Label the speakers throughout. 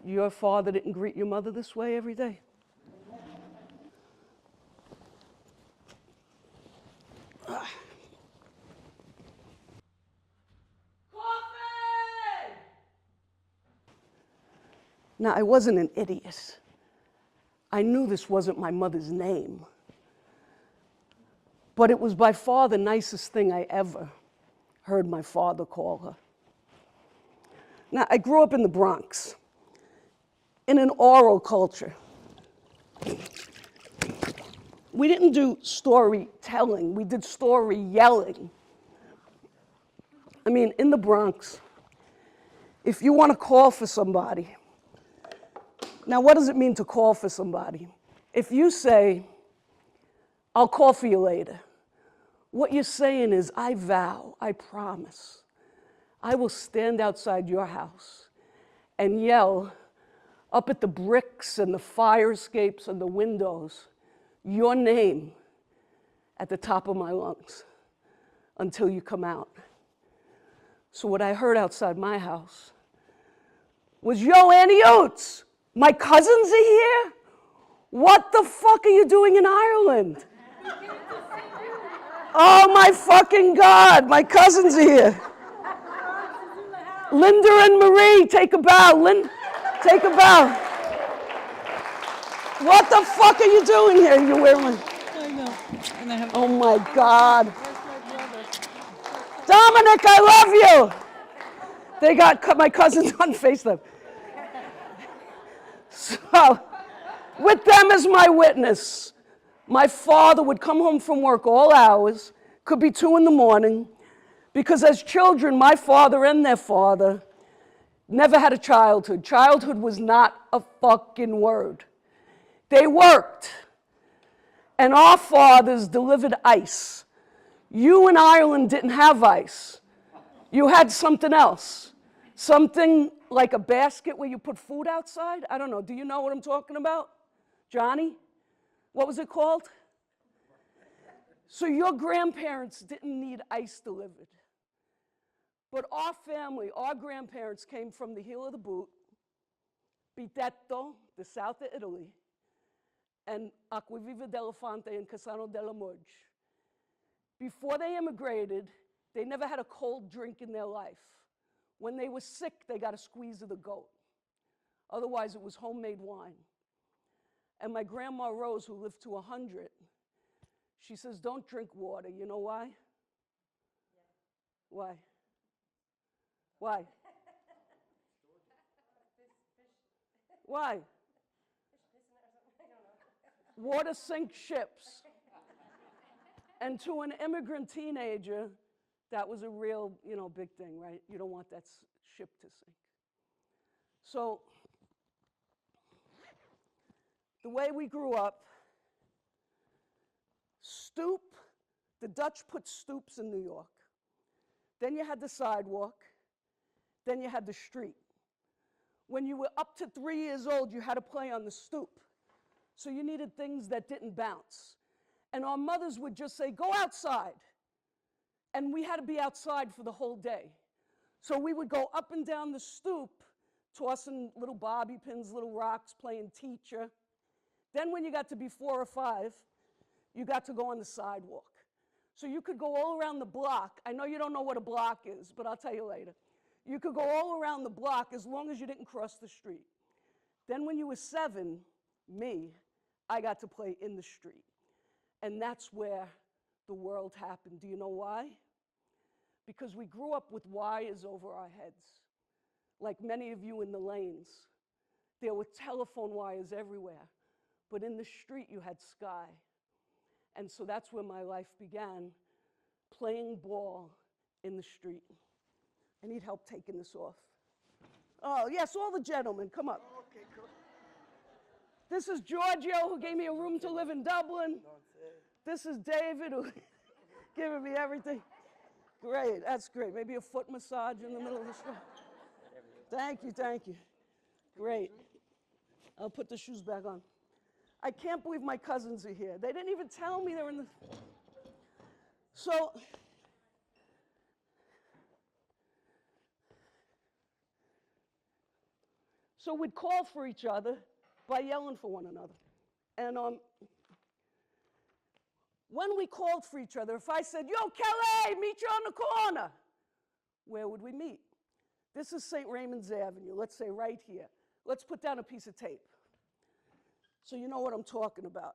Speaker 1: Your father didn't greet your mother this way every day? Now, I wasn't an idiot. I knew this wasn't my mother's name. But it was by far the nicest thing I ever heard my father call her. Now, I grew up in the Bronx, in an oral culture. We didn't do storytelling, we did story yelling. I mean, in the Bronx, if you want to call for somebody, now what does it mean to call for somebody? If you say, I'll call for you later, what you're saying is, I vow, I promise, I will stand outside your house and yell up at the bricks and the fire escapes and the windows, your name at the top of my lungs until you come out. So what I heard outside my house was, yo, Annie Oates, my cousins are here? What the fuck are you doing in Ireland? Oh my fucking God, my cousins are here. Linda and Marie, take a bow. Take a bow. What the fuck are you doing here? You're wearing.
Speaker 2: I know. And I have.
Speaker 1: Oh my God. Dominic, I love you. They got my cousins on FaceTime. So, with them as my witness, my father would come home from work all hours, could be 2 in the morning, because as children, my father and their father never had a childhood. Childhood was not a fucking word. They worked, and our fathers delivered ice. You in Ireland didn't have ice. You had something else. Something like a basket where you put food outside. I don't know, do you know what I'm talking about? Johnny? What was it called? So your grandparents didn't need ice delivered. But our family, our grandparents came from the heel of the boot, Bitetto, the south of Italy, and Acquaviva dell'Elefante and Cassano della Murge. Before they immigrated, they never had a cold drink in their life. When they were sick, they got a squeeze of the goat. Otherwise, it was homemade wine. And my grandma Rose, who lived to 100, she says, don't drink water. You know why? Why? Why? Why? Water sinks ships. And to an immigrant teenager, that was a real, big thing, right? You don't want that ship to sink. So, the way we grew up, stoop, the Dutch put stoops in New York. Then you had the sidewalk. Then you had the street. When you were up to 3 years old, you had to play on the stoop. So you needed things that didn't bounce. And our mothers would just say, go outside. And we had to be outside for the whole day. So we would go up and down the stoop, tossing little bobby pins, little rocks, playing teacher. Then when you got to be 4 or 5, you got to go on the sidewalk. So you could go all around the block. I know you don't know what a block is, but I'll tell you later. You could go all around the block as long as you didn't cross the street. Then when you were 7, I got to play in the street. And that's where the world happened. Do you know why? Because we grew up with wires over our heads. Like many of you in the lanes. There were telephone wires everywhere. But in the street, you had sky. And so that's where my life began, playing ball in the street. I need help taking this off. Oh, yes, all the gentlemen, come up.
Speaker 3: Okay, cool.
Speaker 1: This is Giorgio, who gave me a room to live in Dublin. This is David, who giving me everything. Great, that's great. Maybe a foot massage in the middle of the show. Thank you, thank you. Great. I'll put the shoes back on. I can't believe my cousins are here. They didn't even tell me they were in the... So, So we'd call for each other by yelling for one another. And when we called for each other, if I said, yo, Kelly, meet you on the corner, where would we meet? This is St. Raymond's Avenue, let's say right here. Let's put down a piece of tape so you know what I'm talking about.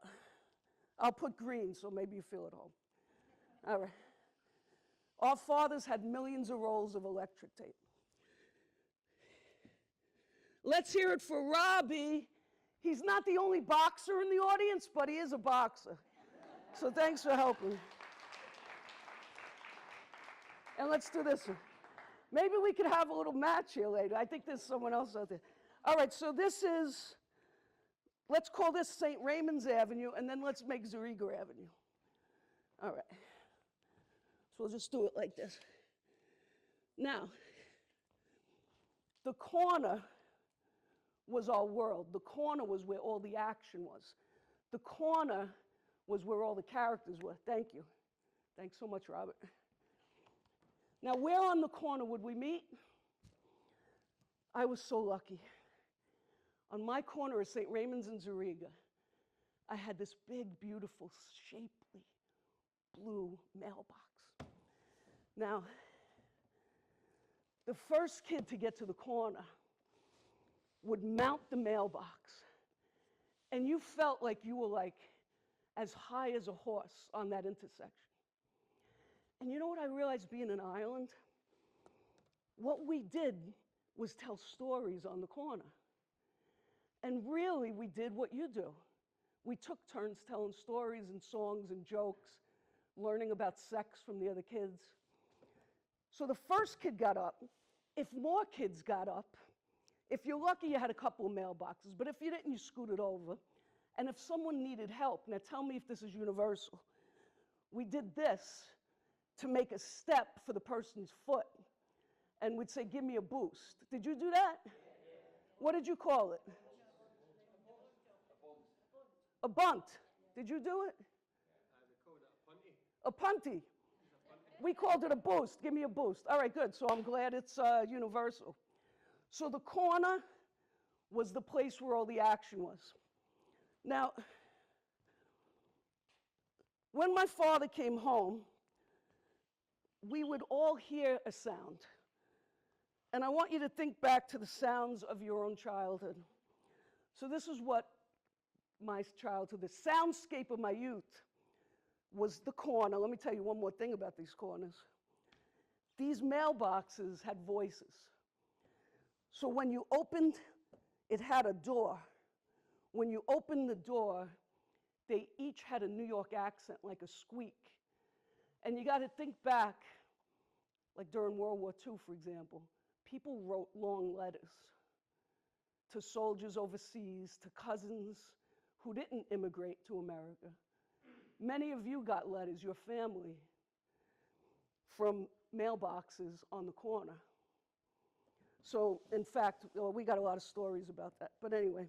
Speaker 1: I'll put green so maybe you feel at home. All right. Our fathers had millions of rolls of electric tape. Let's hear it for Robbie. He's not the only boxer in the audience, but he is a boxer. So thanks for helping. And let's do this one. Maybe we could have a little match here later. I think there's someone else out there. All right, so this is, let's call this St. Raymond's Avenue, and then let's make Zuriga Avenue. All right. So we'll just do it like this. Now, the corner was our world. The corner was where all the action was. The corner was where all the characters were. Thank you. Thanks so much, Robert. Now, where on the corner would we meet? I was so lucky. On my corner of St. Raymond's and Zuriga, I had this big, beautiful, shapely, blue mailbox. Now, the first kid to get to the corner would mount the mailbox, and you felt like you were like as high as a horse on that intersection. And you know what I realized being in Ireland? What we did was tell stories on the corner. And really, we did what you do. We took turns telling stories and songs and jokes, learning about sex from the other kids. So the first kid got up. If more kids got up, if you're lucky, you had a couple of mailboxes, but if you didn't, you scooted over. And if someone needed help, now tell me if this is universal, we did this to make a step for the person's foot, and we'd say, give me a boost. Did you do that? What did you call it? A bunt. Did you do it? A punty. We called it a boost. Give me a boost. All right, good. So I'm glad it's universal. So the corner was the place where all the action was. Now, when my father came home, we would all hear a sound. And I want you to think back to the sounds of your own childhood. So this is what my childhood, the soundscape of my youth was the corner. Let me tell you one more thing about these corners. These mailboxes had voices. So when you opened, it had a door. When you opened the door, they each had a New York accent, like a squeak. And you got to think back, like during World War II, for example, people wrote long letters to soldiers overseas, to cousins who didn't immigrate to America. Many of you got letters, your family, from mailboxes on the corner. So, in fact, we got a lot of stories about that. But anyway,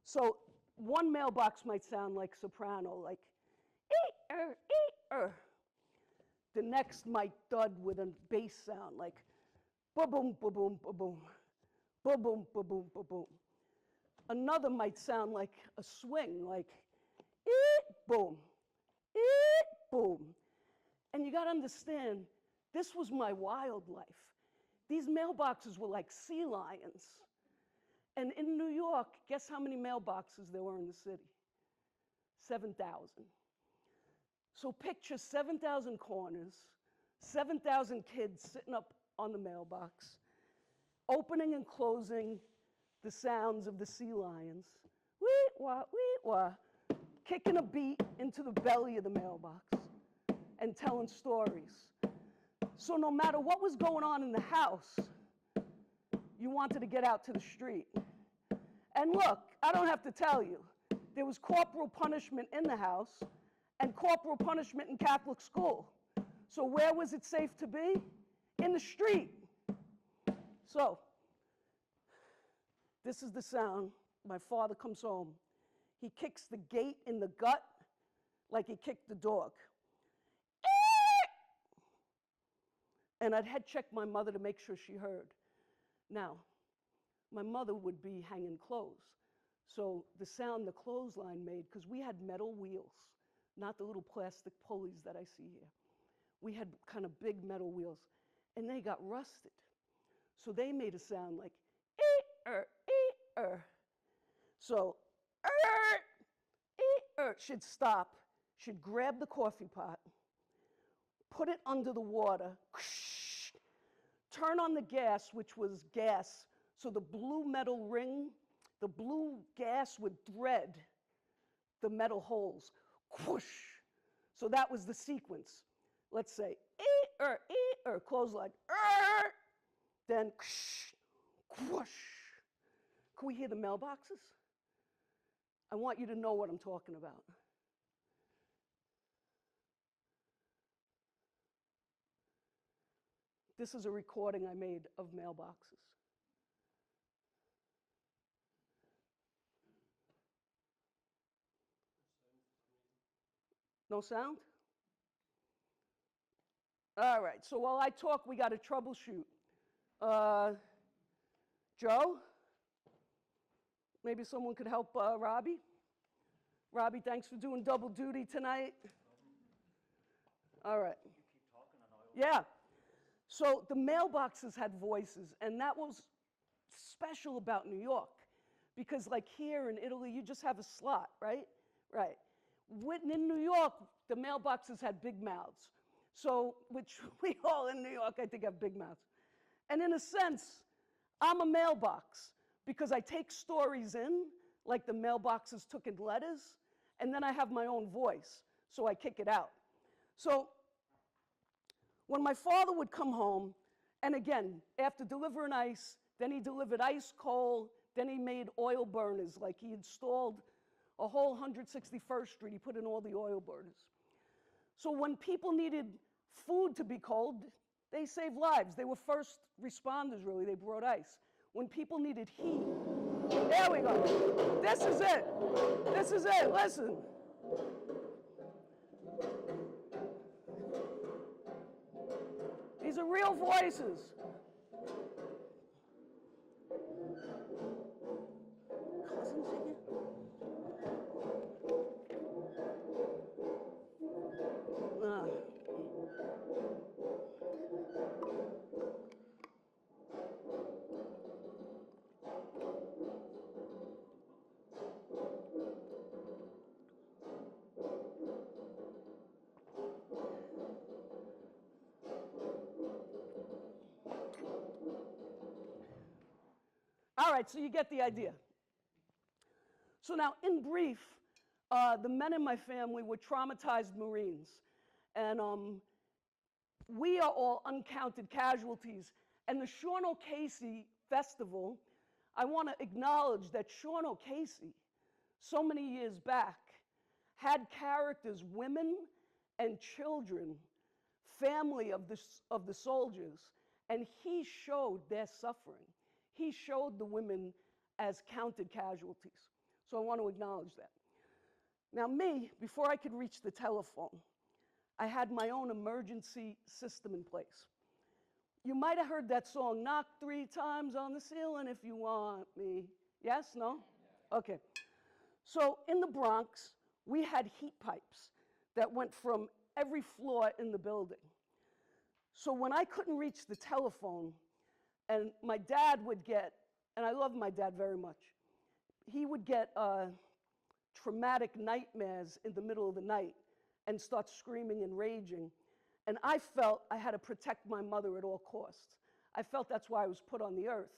Speaker 1: so one mailbox might sound like soprano, like, ee-er, ee-er. The next might thud with a bass sound, like, ba-boom, ba-boom, ba-boom, ba-boom, ba-boom, ba-boom. Another might sound like a swing, like, ee-boom, ee-boom. And you got to understand, this was my wildlife. These mailboxes were like sea lions. And in New York, guess how many mailboxes there were in the city? 7,000. So picture 7,000 corners, 7,000 kids sitting up on the mailbox, opening and closing the sounds of the sea lions. Wee-wah, kicking a beat into the belly of the mailbox and telling stories. So no matter what was going on in the house, you wanted to get out to the street. And look, I don't have to tell you, there was corporal punishment in the house and corporal punishment in Catholic school. So where was it safe to be? In the street. So, this is the sound. My father comes home. He kicks the gate in the gut like he kicked the dog. And I'd head check my mother to make sure she heard. Now, my mother would be hanging clothes. So the sound the clothesline made, because we had metal wheels, not the little plastic pulleys that I see here. We had kind of big metal wheels, and they got rusted. So they made a sound like, ee-er, ee-er. So, she'd stop, she'd grab the coffee pot, put it under the water, turn on the gas, which was gas, so the blue metal ring, the blue gas would thread the metal holes. Whoosh. So that was the sequence. Let's say, clothesline, then whoosh. Can we hear the mailboxes? I want you to know what I'm talking about. This is a recording I made of mailboxes. No sound? All right, so while I talk, we got to troubleshoot. Joe? Maybe someone could help Robbie? Robbie, thanks for doing double duty tonight. All right. Yeah. So the mailboxes had voices, and that was special about New York, because like here in Italy, you just have a slot, right? Right. In New York, the mailboxes had big mouths. So, which we all in New York, I think, have big mouths. And in a sense, I'm a mailbox, because I take stories in, like the mailboxes took in letters, and then I have my own voice, so I kick it out. So when my father would come home, and again, after delivering ice, then he delivered ice coal, then he made oil burners, like he installed a whole 161st Street, he put in all the oil burners. So when people needed food to be cold, they saved lives. They were first responders, really, they brought ice. When people needed heat, there we go. This is it. This is it. Listen. These are real voices. Cousins again? All right, so you get the idea. So now, in brief, the men in my family were traumatized Marines. And we are all uncounted casualties. And the Seán O'Casey Festival, I want to acknowledge that Seán O'Casey, so many years back, had characters, women and children, family of the soldiers, and he showed their suffering. He showed the women as counted casualties. So I want to acknowledge that. Now me, before I could reach the telephone, I had my own emergency system in place. You might have heard that song, knock 3 times on the ceiling if you want me. Yes, no? Okay. So in the Bronx, we had heat pipes that went from every floor in the building. So when I couldn't reach the telephone, and my dad would get, and I love my dad very much, he would get traumatic nightmares in the middle of the night and start screaming and raging. And I felt I had to protect my mother at all costs. I felt that's why I was put on the earth.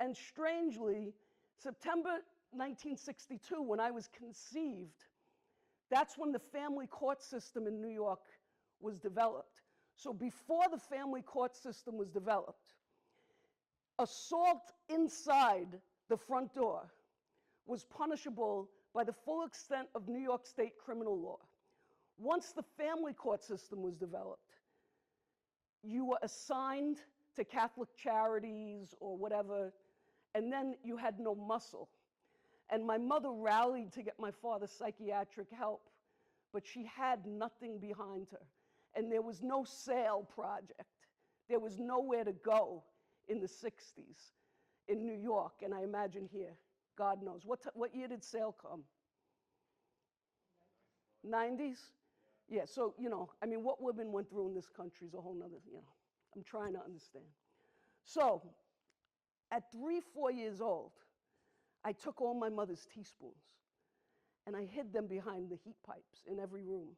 Speaker 1: And strangely, September 1962, when I was conceived, that's when the family court system in New York was developed. So before the family court system was developed, assault inside the front door was punishable by the full extent of New York State criminal law. Once the family court system was developed, you were assigned to Catholic charities or whatever, and then you had no muscle. And my mother rallied to get my father psychiatric help, but she had nothing behind her. And there was no sale project. There was nowhere to go in the 60s. in New York, and I imagine here, God knows. What year did sale come? 90s? Yeah, so, I mean, what women went through in this country is a whole nother, I'm trying to understand. So, at 3, 4 years old, I took all my mother's teaspoons and I hid them behind the heat pipes in every room.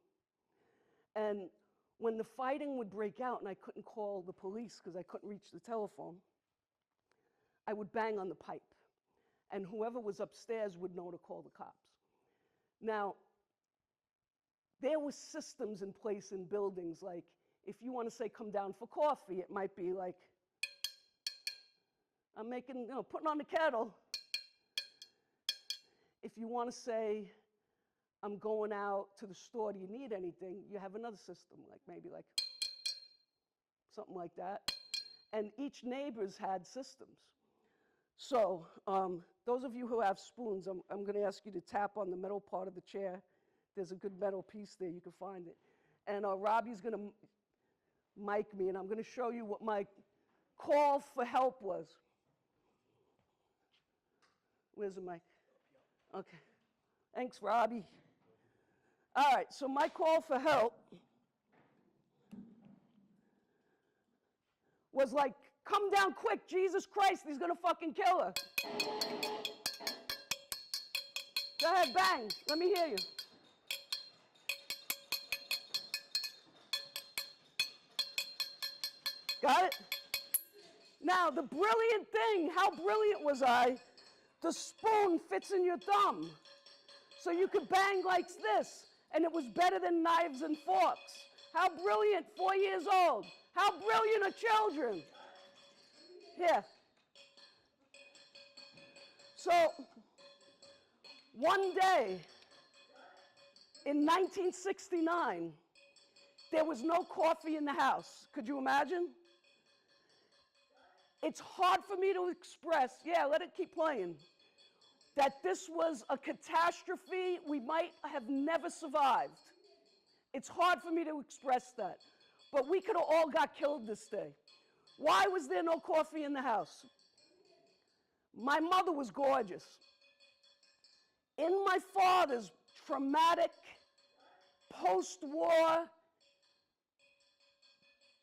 Speaker 1: And when the fighting would break out and I couldn't call the police because I couldn't reach the telephone, I would bang on the pipe. And whoever was upstairs would know to call the cops. Now, there were systems in place in buildings, like if you want to say come down for coffee, it might be like, I'm making, putting on the kettle. If you want to say, I'm going out to the store, do you need anything? You have another system, like maybe like something like that. And each neighbor's had systems. So those of you who have spoons, I'm going to ask you to tap on the metal part of the chair. There's a good metal piece there, you can find it. And Robbie's going to mic me, and I'm going to show you what my call for help was. Where's the mic? Okay. Thanks, Robbie. All right, so my call for help was like, come down quick, Jesus Christ, he's gonna fucking kill her. Go ahead, bang, let me hear you. Got it? Now, the brilliant thing, how brilliant was I? The spoon fits in your thumb. So you could bang like this, and it was better than knives and forks. How brilliant, 4 years old. How brilliant are children? Here. So, one day, in 1969, there was no coffee in the house. Could you imagine? It's hard for me to express, yeah, let it keep playing, that this was a catastrophe we might have never survived. It's hard for me to express that. But we could have all got killed this day. Why was there no coffee in the house? My mother was gorgeous. In my father's traumatic, post-war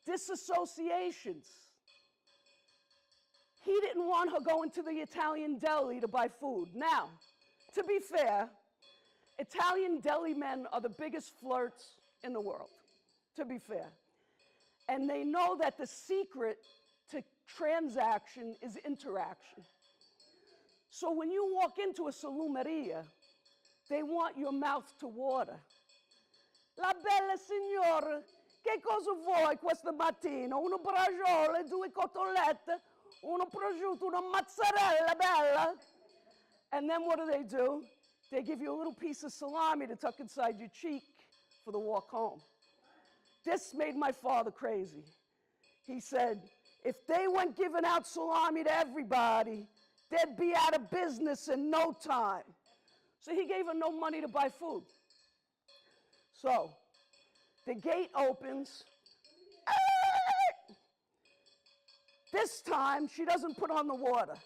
Speaker 1: disassociations, he didn't want her going to the Italian deli to buy food. Now, to be fair, Italian deli men are the biggest flirts in the world, to be fair. And they know that the secret to transaction is interaction. So when you walk into a salumeria, they want your mouth to water. La bella signora, che cosa vuoi questa mattina? Uno braciole, 2 cotolette, uno prosciutto, una mozzarella bella. And then what do? They give you a little piece of salami to tuck inside your cheek for the walk home. This made my father crazy. He said, if they went giving out salami to everybody, they'd be out of business in no time. So he gave her no money to buy food. So the gate opens. This time, she doesn't put on the water.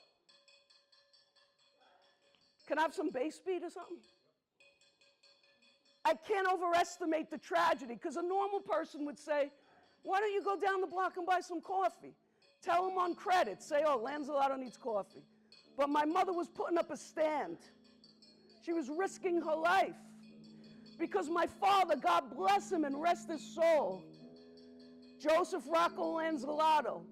Speaker 1: Can I have some bass beat or something? I can't overestimate the tragedy, because a normal person would say, why don't you go down the block and buy some coffee? Tell them on credit. Say, oh, Lanzillotto needs coffee. But my mother was putting up a stand. She was risking her life. Because my father, God bless him and rest his soul, Joseph Rocco Lanzillotto,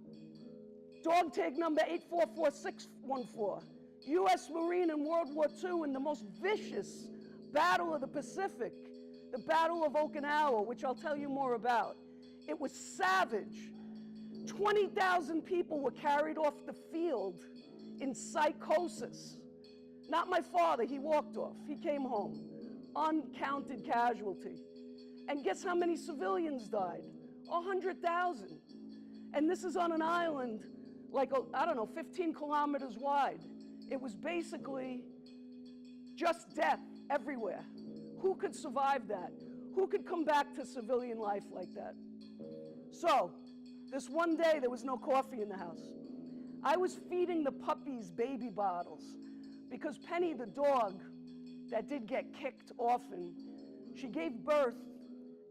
Speaker 1: dog tag number 844614, U.S. Marine in World War II in the most vicious battle of the Pacific, the Battle of Okinawa, which I'll tell you more about. It was savage. 20,000 people were carried off the field in psychosis. Not my father, he walked off, he came home. Uncounted casualty. And guess how many civilians died? 100,000. And this is on an island like, I don't know, 15 kilometers wide. It was basically just death everywhere. Who could survive that? Who could come back to civilian life like that? So, this one day, there was no coffee in the house. I was feeding the puppies baby bottles because Penny, the dog, that did get kicked often, she gave birth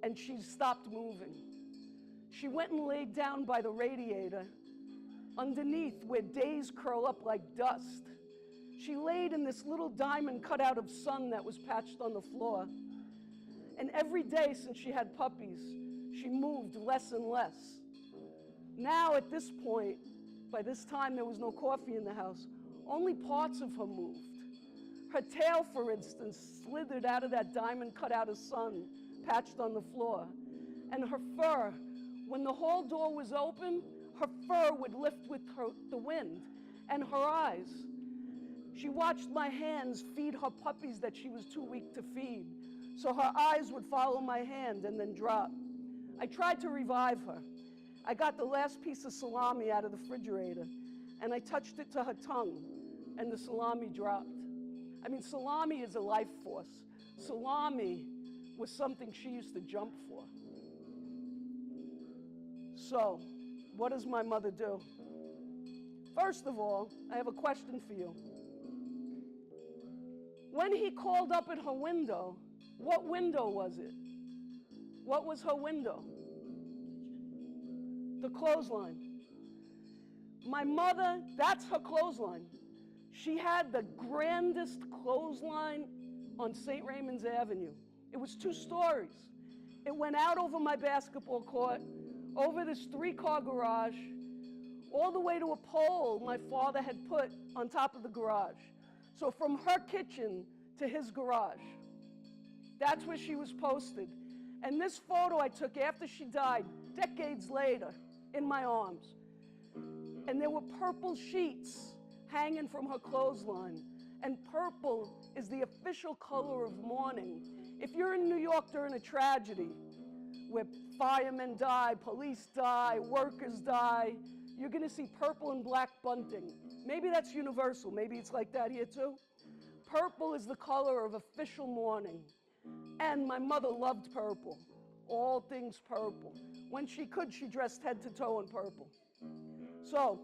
Speaker 1: and she stopped moving. She went and laid down by the radiator underneath where days curl up like dust. She laid in this little diamond cut out of sun that was patched on the floor. And every day since she had puppies, she moved less and less. Now at this point, by this time there was no coffee in the house, only parts of her moved. Her tail, for instance, slithered out of that diamond cut out of sun patched on the floor. And her fur, when the hall door was open, her fur would lift with the wind. And her eyes. She watched my hands feed her puppies that she was too weak to feed. So her eyes would follow my hand and then drop. I tried to revive her. I got the last piece of salami out of the refrigerator and I touched it to her tongue and the salami dropped. I mean, salami is a life force. Salami was something she used to jump for. So, what does my mother do? First of all, I have a question for you. When he called up at her window, what window was it? What was her window? The clothesline. My mother, that's her clothesline. She had the grandest clothesline on St. Raymond's Avenue. It was 2 stories. It went out over my basketball court, over this 3-car garage, all the way to a pole my father had put on top of the garage. So from her kitchen to his garage. That's where she was posted. And this photo I took after she died, decades later, in my arms. And there were purple sheets hanging from her clothesline. And purple is the official color of mourning. If you're in New York during a tragedy, where firemen die, police die, workers die, you're gonna see purple and black bunting. Maybe that's universal, maybe it's like that here too. Purple is the color of official mourning. And my mother loved purple, all things purple. When she could, she dressed head to toe in purple. So,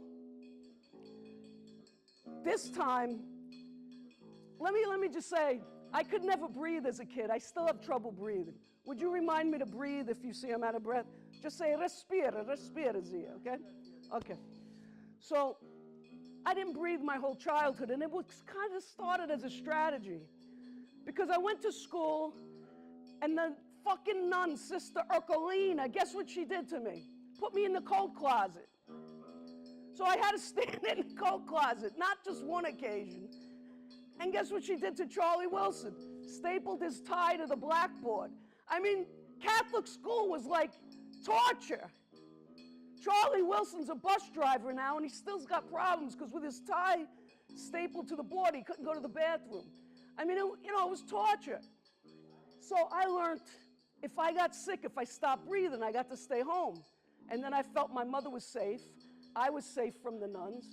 Speaker 1: this time, let me just say, I could never breathe as a kid. I still have trouble breathing. Would you remind me to breathe if you see I'm out of breath? Just say, respira, respira, Zia, okay? Okay. So, I didn't breathe my whole childhood, and it was kind of started as a strategy. Because I went to school, and the fucking nun, Sister Urkelina, guess what she did to me? Put me in the coat closet. So I had to stand in the coat closet, not just one occasion. And guess what she did to Charlie Wilson? Stapled his tie to the blackboard. I mean, Catholic school was like torture. Charlie Wilson's a bus driver now, and he still's got problems because with his tie stapled to the board, he couldn't go to the bathroom. I mean, it was torture. So I learned if I got sick, if I stopped breathing, I got to stay home. And then I felt my mother was safe. I was safe from the nuns.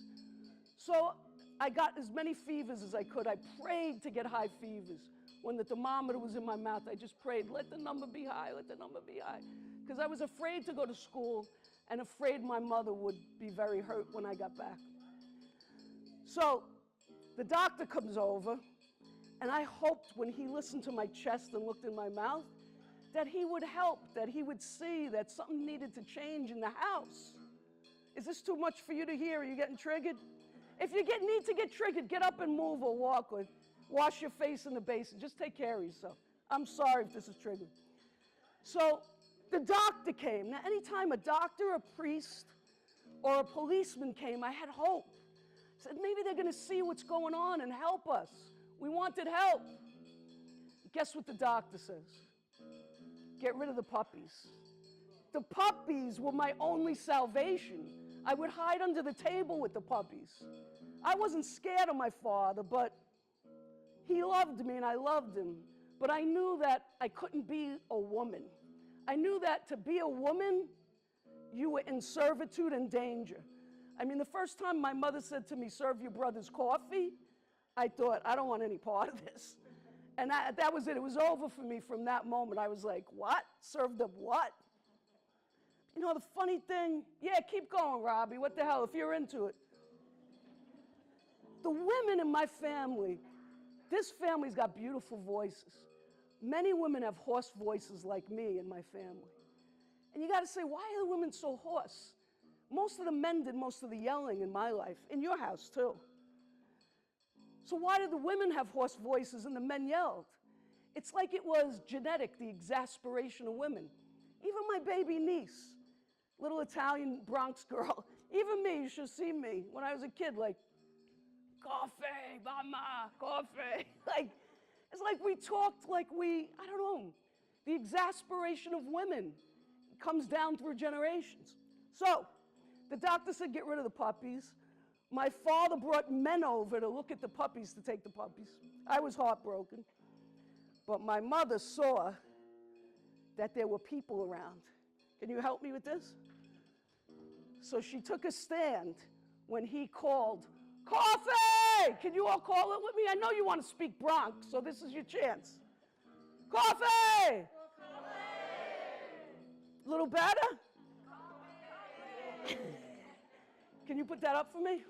Speaker 1: So I got as many fevers as I could. I prayed to get high fevers. When the thermometer was in my mouth, I just prayed, let the number be high, let the number be high. Because I was afraid to go to school and afraid my mother would be very hurt when I got back. So the doctor comes over, and I hoped when he listened to my chest and looked in my mouth, that he would help, that he would see that something needed to change in the house. Is this too much for you to hear? Are you getting triggered? If you need to get triggered, get up and move or walk or wash your face in the basin. Just take care of yourself. I'm sorry if this is triggered. So the doctor came. Now, anytime a doctor, a priest, or a policeman came, I had hope. I said, maybe they're going to see what's going on and help us. We wanted help. Guess what the doctor says? Get rid of the puppies. The puppies were my only salvation. I would hide under the table with the puppies. I wasn't scared of my father, but he loved me and I loved him. But I knew that I couldn't be a woman. I knew that to be a woman, you were in servitude and danger. I mean, the first time my mother said to me, serve your brother's coffee, I thought, I don't want any part of this. And that was it. It was over for me from that moment. I was like, what? Serve them what? You know, the funny thing, yeah, keep going, Robbie. What the hell, if you're into it. The women in my family, this family's got beautiful voices. Many women have hoarse voices like me in my family. And you got to say, why are the women so hoarse? Most of the men did most of the yelling in my life, in your house too. So why did the women have hoarse voices and the men yelled? It's like it was genetic, the exasperation of women. Even my baby niece, little Italian Bronx girl, even me, you should see me when I was a kid, like, coffee, mama, coffee. Like, it's like we talked like I don't know, the exasperation of women comes down through generations. So, the doctor said get rid of the puppies. My father brought men over to look at the puppies, to take the puppies. I was heartbroken. But my mother saw that there were people around. Can you help me with this? So she took a stand when he called, coffee! Can you all call it with me? I know you want to speak Bronx, so this is your chance. Coffee! Coffee! A little better? Can you put that up for me?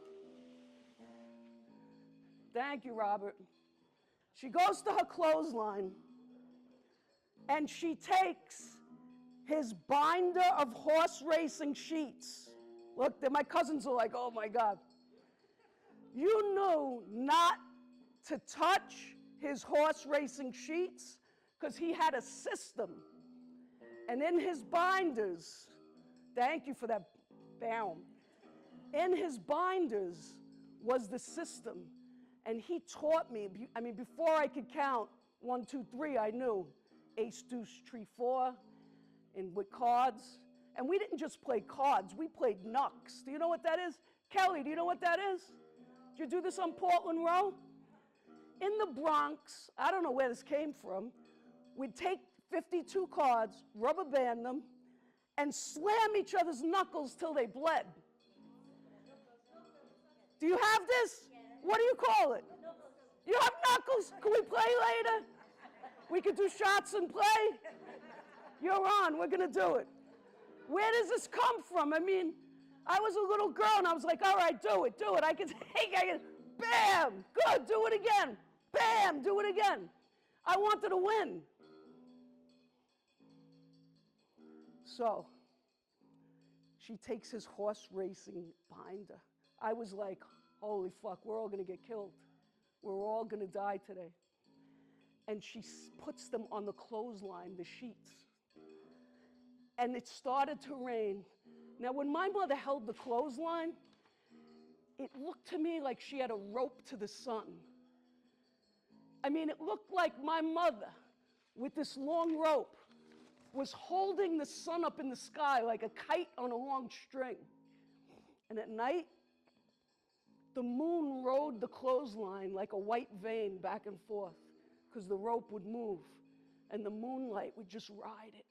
Speaker 1: Thank you, Robert. She goes to her clothesline, and she takes his binder of horse racing sheets. Look, my cousins are like, oh my God. You knew not to touch his horse racing sheets because he had a system. And in his binders, thank you for that, bam. In his binders was the system. And he taught me, I mean, before I could count 1, 2, 3, I knew ace, deuce, tree, 4, and with cards. And we didn't just play cards, we played knucks. Do you know what that is? Kelly, do you know what that is? Did you do this on Portland Row? In the Bronx, I don't know where this came from, we'd take 52 cards, rubber band them, and slam each other's knuckles till they bled. Do you have this? What do you call it? You have knuckles? Can we play later? We could do shots and play? You're on, we're gonna do it. Where does this come from? I mean, I was a little girl and I was like, all right, do it. I can take it, bam, good, do it again. Bam, do it again. I wanted to win. So, she takes his horse racing binder. I was like, holy fuck, we're all gonna get killed. We're all gonna die today. And she puts them on the clothesline, the sheets. And it started to rain. Now, when my mother held the clothesline, it looked to me like she had a rope to the sun. I mean, it looked like my mother, with this long rope, was holding the sun up in the sky like a kite on a long string. And at night, the moon rode the clothesline like a white vein back and forth because the rope would move and the moonlight would just ride it.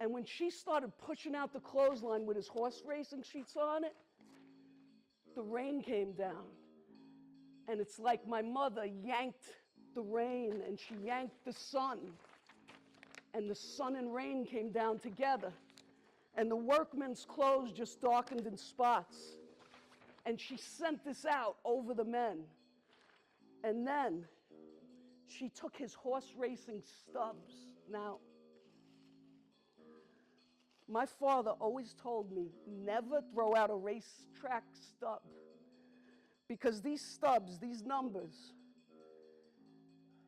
Speaker 1: And when she started pushing out the clothesline with his horse racing sheets on it, the rain came down. And it's like my mother yanked the rain and she yanked the sun. And the sun and rain came down together. And the workmen's clothes just darkened in spots. And she sent this out over the men. And then she took his horse racing stubs. Now, my father always told me, never throw out a racetrack stub. Because these stubs, these numbers,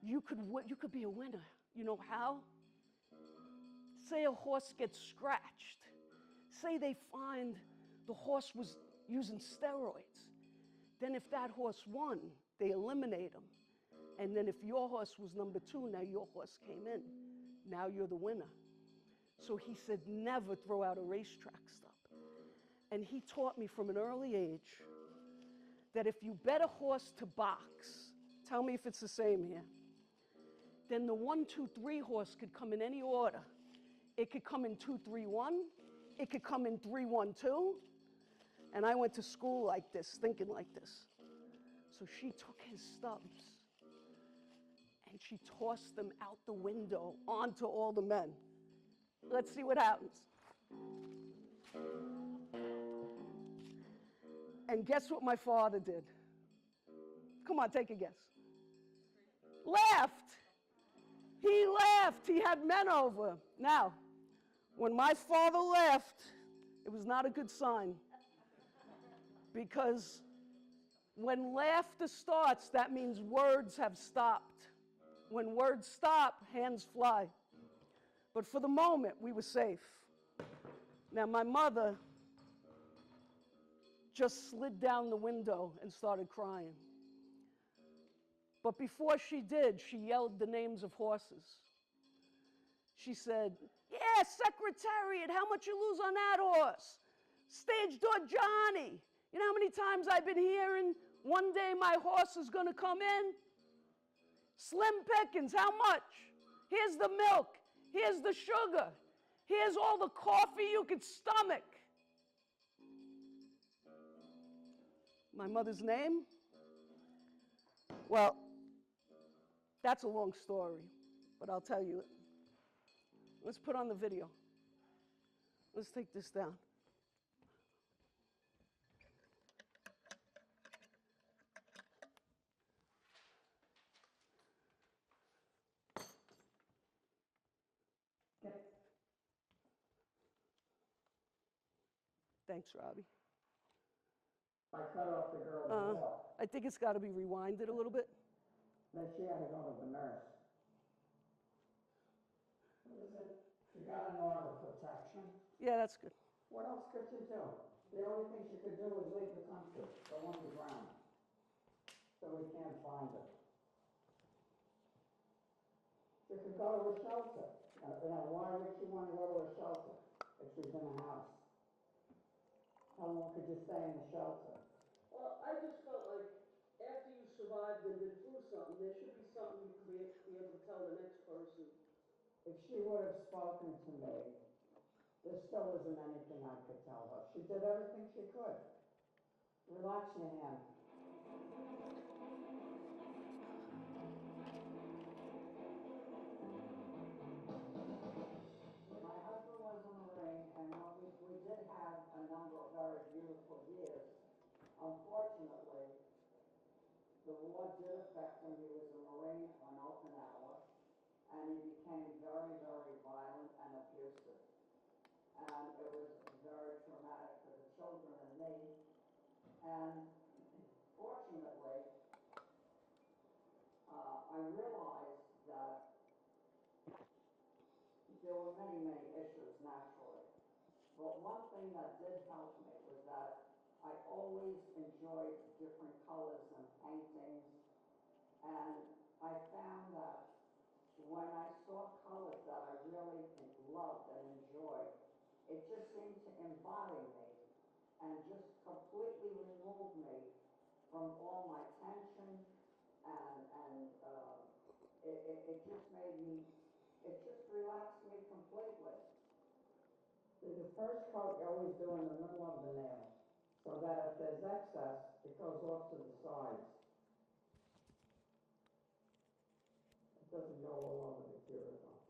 Speaker 1: you could be a winner. You know how? Say a horse gets scratched. Say they find the horse was using steroids. Then if that horse won, they eliminate him. And then if your horse was number 2, now your horse came in. Now you're the winner. So he said, never throw out a racetrack stub. And he taught me from an early age that if you bet a horse to box, tell me if it's the same here, then the 1, 2, 3 horse could come in any order. It could come in 2, 3, 1. It could come in 3, 1, 2. And I went to school like this, thinking like this. So she took his stubs and she tossed them out the window onto all the men. Let's see what happens. And guess what my father did? Come on, take a guess. Laughed. He laughed. He had men over. Now, when my father laughed, it was not a good sign. Because when laughter starts, that means words have stopped. When words stop, hands fly. But for the moment, we were safe. Now, my mother just slid down the window and started crying. But before she did, she yelled the names of horses. She said, yeah, Secretariat, how much you lose on that horse? Stage door Johnny. You know how many times I've been hearing, one day my horse is going to come in? Slim Pickens, how much? Here's the milk. Here's the sugar. Here's all the coffee you could stomach. My mother's name? Well, that's a long story, but I'll tell you it. Let's put on the video. Let's take this down. Thanks, Robbie.
Speaker 3: I cut off the girl's walk.
Speaker 1: I think it's got to be rewinded a little bit.
Speaker 3: Then she had to go to the nurse. What is it? She got an order of protection.
Speaker 1: Yeah, that's good.
Speaker 3: What else could you do? The only thing she could do was leave the country, go underground. So we can't find her. She could go to a shelter. Why would she want to go to a shelter if she's in a house? How long could you stay in the shelter?
Speaker 1: Well, I just felt like after you survived and been through something, there should be something you could be able to tell the next person.
Speaker 3: If she would have spoken to me, there still isn't anything I could tell her. She did everything she could. Relax your hand. My husband was a Marine, and we did have a number of very beautiful years. Unfortunately, the war did affect him. He was a Marine on Okinawa, and he became very, very violent and abusive. And it was very traumatic for the children and me. And fortunately, I realized that there were many, many issues naturally. But one thing that did help me was that I always enjoyed different colors and paintings. And I found that when I saw colors that I really loved and enjoyed, it just seemed to embody me and just completely remove me from all my tension, and it just made me, it just relaxed me completely. The first coat you always do in the middle of the nail, so that if there's excess, it goes off to the sides. It doesn't go all over the cuticle.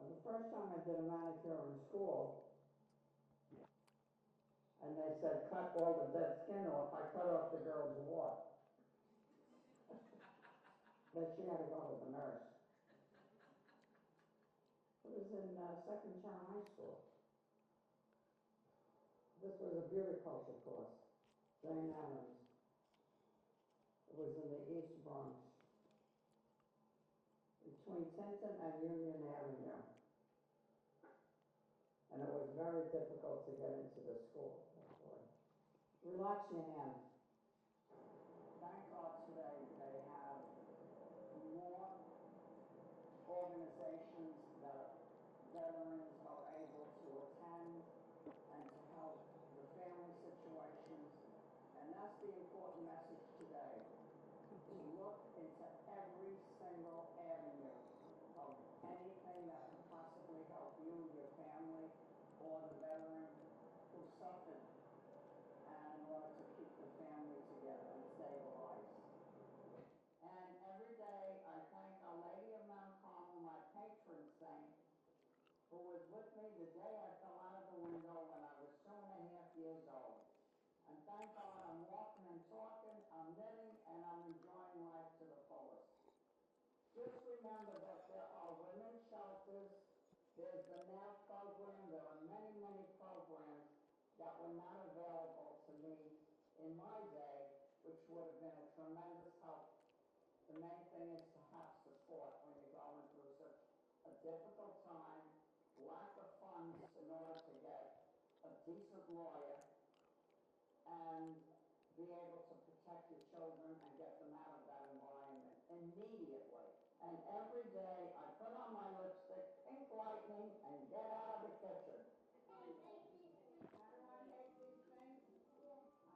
Speaker 3: The first time I did a manicure in school, and they said, cut all the dead skin off, I cut off the girl's wart. Then she had to go to the nurse. It was in second term high school. This was a beauty culture course, Jane Addams. It was in the East Bronx, between Tinton and Union Avenue. And it was very difficult to get into the school. Relax your hand. Thank God today they have more organizations that veterans are able to attend and to help the family situations. And that's the important message today, to look into every single avenue of anything that could possibly help you, your family, or the veteran who suffered, and in order to keep the family together and stabilize. And every day I thank Our Lady of Mount Carmel, my patron saint, who was with me the day I fell out of the window when I was 2.5 years old. And Just remember that there are women's shelters, there's the NAP program, there are many, many programs that were not available to me in my day, which would have been a tremendous help. The main thing is to have support when you're going through such a difficult time, lack of funds in order to get a decent lawyer, and be able to protect your children and get them out of that environment immediately. And every day I put on my lipstick, pink lightning, and get out of the kitchen. How do I make these things?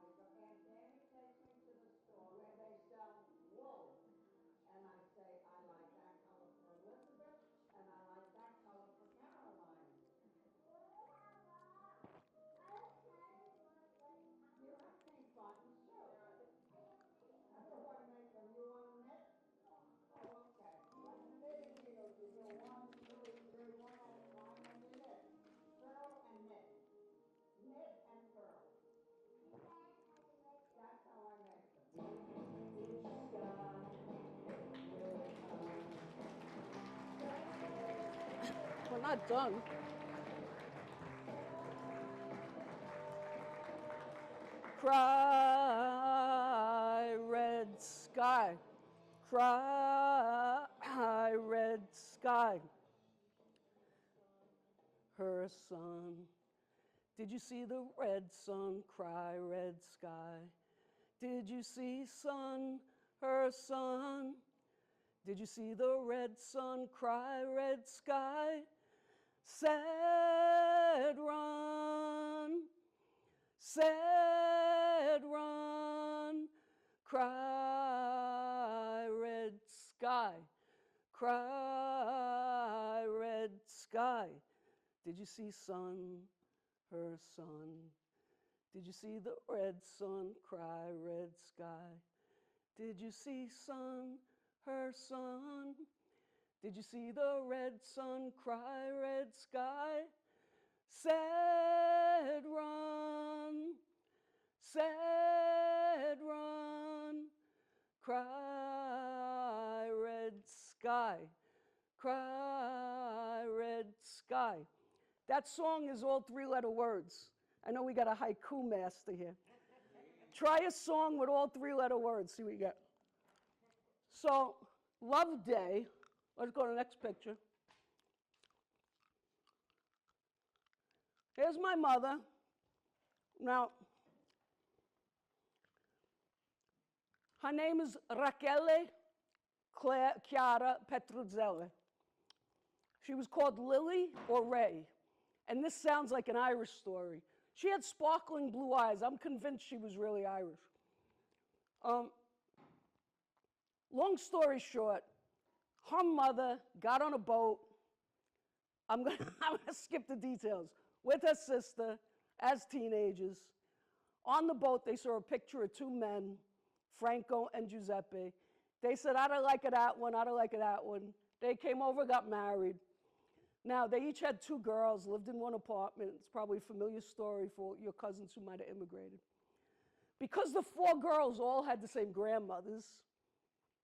Speaker 3: Aunt Annie takes me to the store where they sell wool. And I say, I like that color for Elizabeth, and I like that color for Caroline. You have pink buttons too. I don't want to make them. You want to knit? Oh, okay. Knitting needles, you do 1, 2, 3, 1 at a time, and you knit. Purl and knit. Knit and purl. That's how I make them.
Speaker 1: We're not done. Cry, red sky. Cry, red sky. Her son. Did you see the red sun? Cry, red sky. Did you see sun? Her son. Did you see the red sun? Cry, red sky. Sad run. Sad run, cry, red sky, cry, red sky. Did you see sun, her son? Did you see the red sun, cry, red sky? Did you see sun, her son? Did you see the red sun, cry, red sky? Sad run, cry, red sky, cry, red sky. That song is all 3-letter words. I know we got a haiku master here. Try a song with all 3-letter words, see what you get. So, Love Day, let's go to the next picture. Here's my mother. Now, her name is Rachele Chiara Petruzzelli. She was called Lily or Ray, and this sounds like an Irish story. She had sparkling blue eyes. I'm convinced she was really Irish. Long story short, her mother got on a boat. I'm gonna skip the details. With her sister as teenagers. On the boat, they saw a picture of 2 men, Franco and Giuseppe. They said, I don't like it, that one, I don't like it, that one. They came over, got married. Now, they each had 2 girls, lived in one apartment. It's probably a familiar story for your cousins who might have immigrated. Because the 4 girls all had the same grandmothers,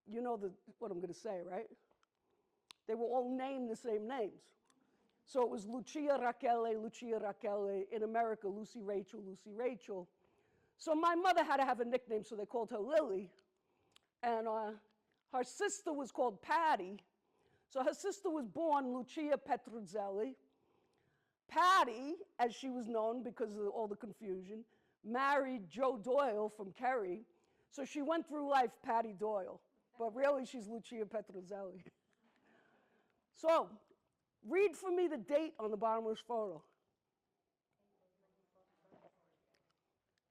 Speaker 1: you know what I'm going to say, right? They were all named the same names. So it was Lucia Rachele, in America, Lucy Rachel. So my mother had to have a nickname, so they called her Lily. And her sister was called Patty. So her sister was born Lucia Petruzzelli. Patty, as she was known because of all the confusion, married Joe Doyle from Kerry. So she went through life Patty Doyle, but really she's Lucia Petruzzelli. So, read for me the date on the bottom of this photo.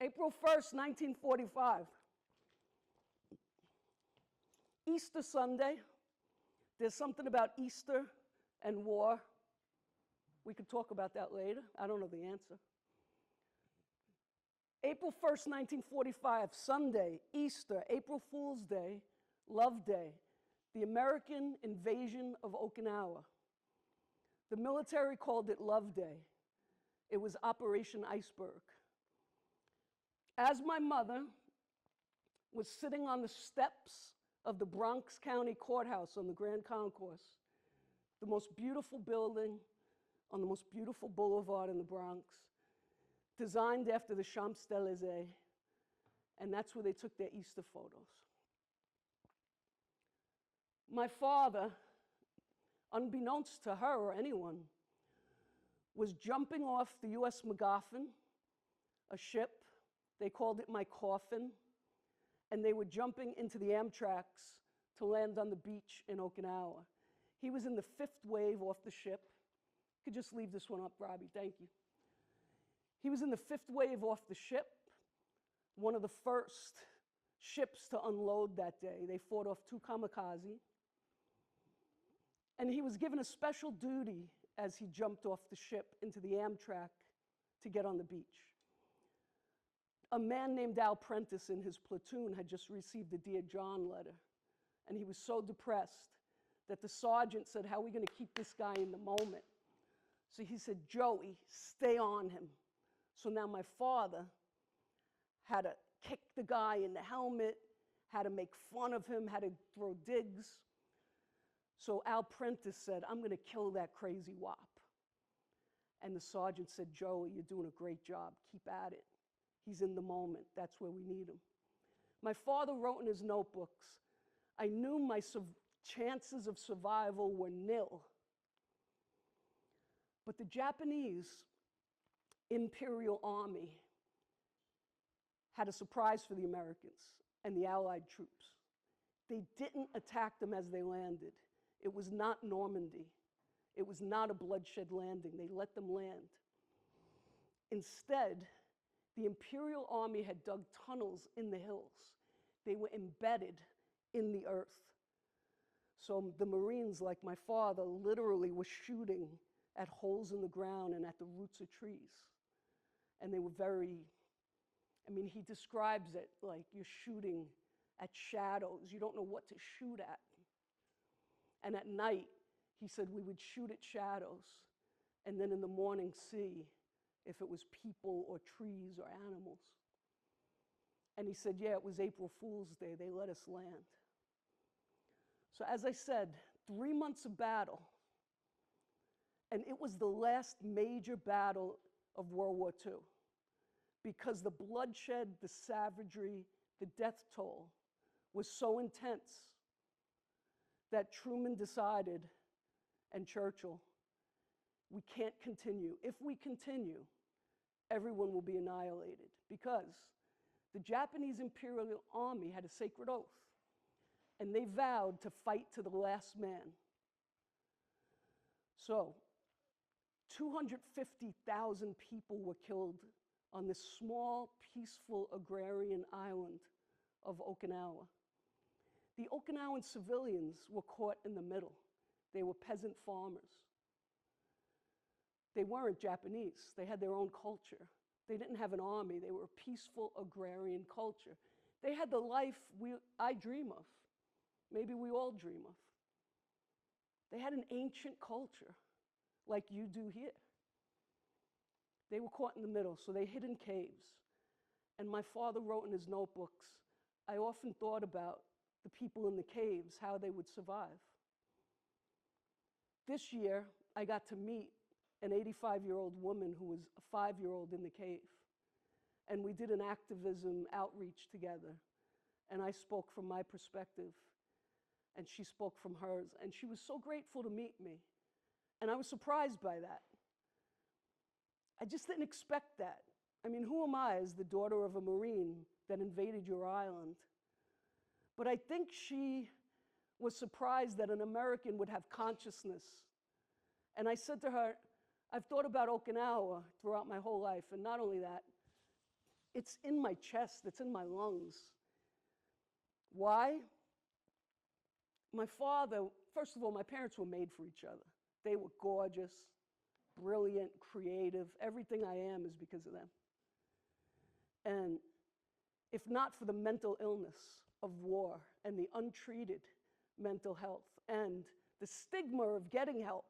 Speaker 1: April 1st, 1945. Easter Sunday. There's something about Easter and war. We could talk about that later. I don't know the answer. April 1st, 1945, Sunday, Easter, April Fool's Day, Love Day, the American invasion of Okinawa. The military called it Love Day. It was Operation Iceberg. As my mother was sitting on the steps of the Bronx County Courthouse on the Grand Concourse, the most beautiful building on the most beautiful boulevard in the Bronx, designed after the Champs-Élysées, and that's where they took their Easter photos. My father, unbeknownst to her or anyone, was jumping off the U.S. MacGuffin, a ship. They called it my coffin, and they were jumping into the Amtraks to land on the beach in Okinawa. He was in the 5th wave off the ship. You could just leave this one up, Robbie, thank you. He was in the 5th wave off the ship, one of the first ships to unload that day. They fought off 2 kamikaze. And he was given a special duty as he jumped off the ship into the Amtrak to get on the beach. A man named Al Prentice in his platoon had just received a Dear John letter, and he was so depressed that the sergeant said, how are we going to keep this guy in the moment? So he said, Joey, stay on him. So now my father had to kick the guy in the helmet, had to make fun of him, had to throw digs. So Al Prentice said, I'm going to kill that crazy wop. And the sergeant said, Joey, you're doing a great job. Keep at it. He's in the moment. That's where we need him. My father wrote in his notebooks, I knew my chances of survival were nil. But the Japanese Imperial Army had a surprise for the Americans and the Allied troops. They didn't attack them as they landed. It was not Normandy. It was not a bloodshed landing. They let them land. Instead, the Imperial Army had dug tunnels in the hills. They were embedded in the earth. So the Marines, like my father, literally were shooting at holes in the ground and at the roots of trees. And they were very, I mean, he describes it like you're shooting at shadows. You don't know what to shoot at. And at night, he said we would shoot at shadows and then in the morning see if it was people or trees or animals. And he said, yeah, it was April Fool's Day. They let us land. So as I said, 3 months of battle. And it was the last major battle of World War II because the bloodshed, the savagery, the death toll was so intense that Truman decided, and Churchill, we can't continue. If we continue, everyone will be annihilated because the Japanese Imperial Army had a sacred oath, and they vowed to fight to the last man. So 250,000 people were killed on this small, peaceful agrarian island of Okinawa. The Okinawan civilians were caught in the middle. They were peasant farmers. They weren't Japanese. They had their own culture. They didn't have an army. They were a peaceful agrarian culture. They had the life I dream of. Maybe we all dream of. They had an ancient culture like you do here. They were caught in the middle, so they hid in caves. And my father wrote in his notebooks, I often thought about the people in the caves, how they would survive. This year, I got to meet an 85-year-old woman who was a 5-year-old in the cave. And we did an activism outreach together. And I spoke from my perspective, and she spoke from hers. And she was so grateful to meet me. And I was surprised by that. I just didn't expect that. I mean, who am I as the daughter of a Marine that invaded your island? But I think she was surprised that an American would have consciousness. And I said to her, I've thought about Okinawa throughout my whole life, and not only that, it's in my chest, it's in my lungs. Why? My father, first of all, my parents were made for each other. They were gorgeous, brilliant, creative. Everything I am is because of them. And if not for the mental illness of war and the untreated mental health and the stigma of getting help,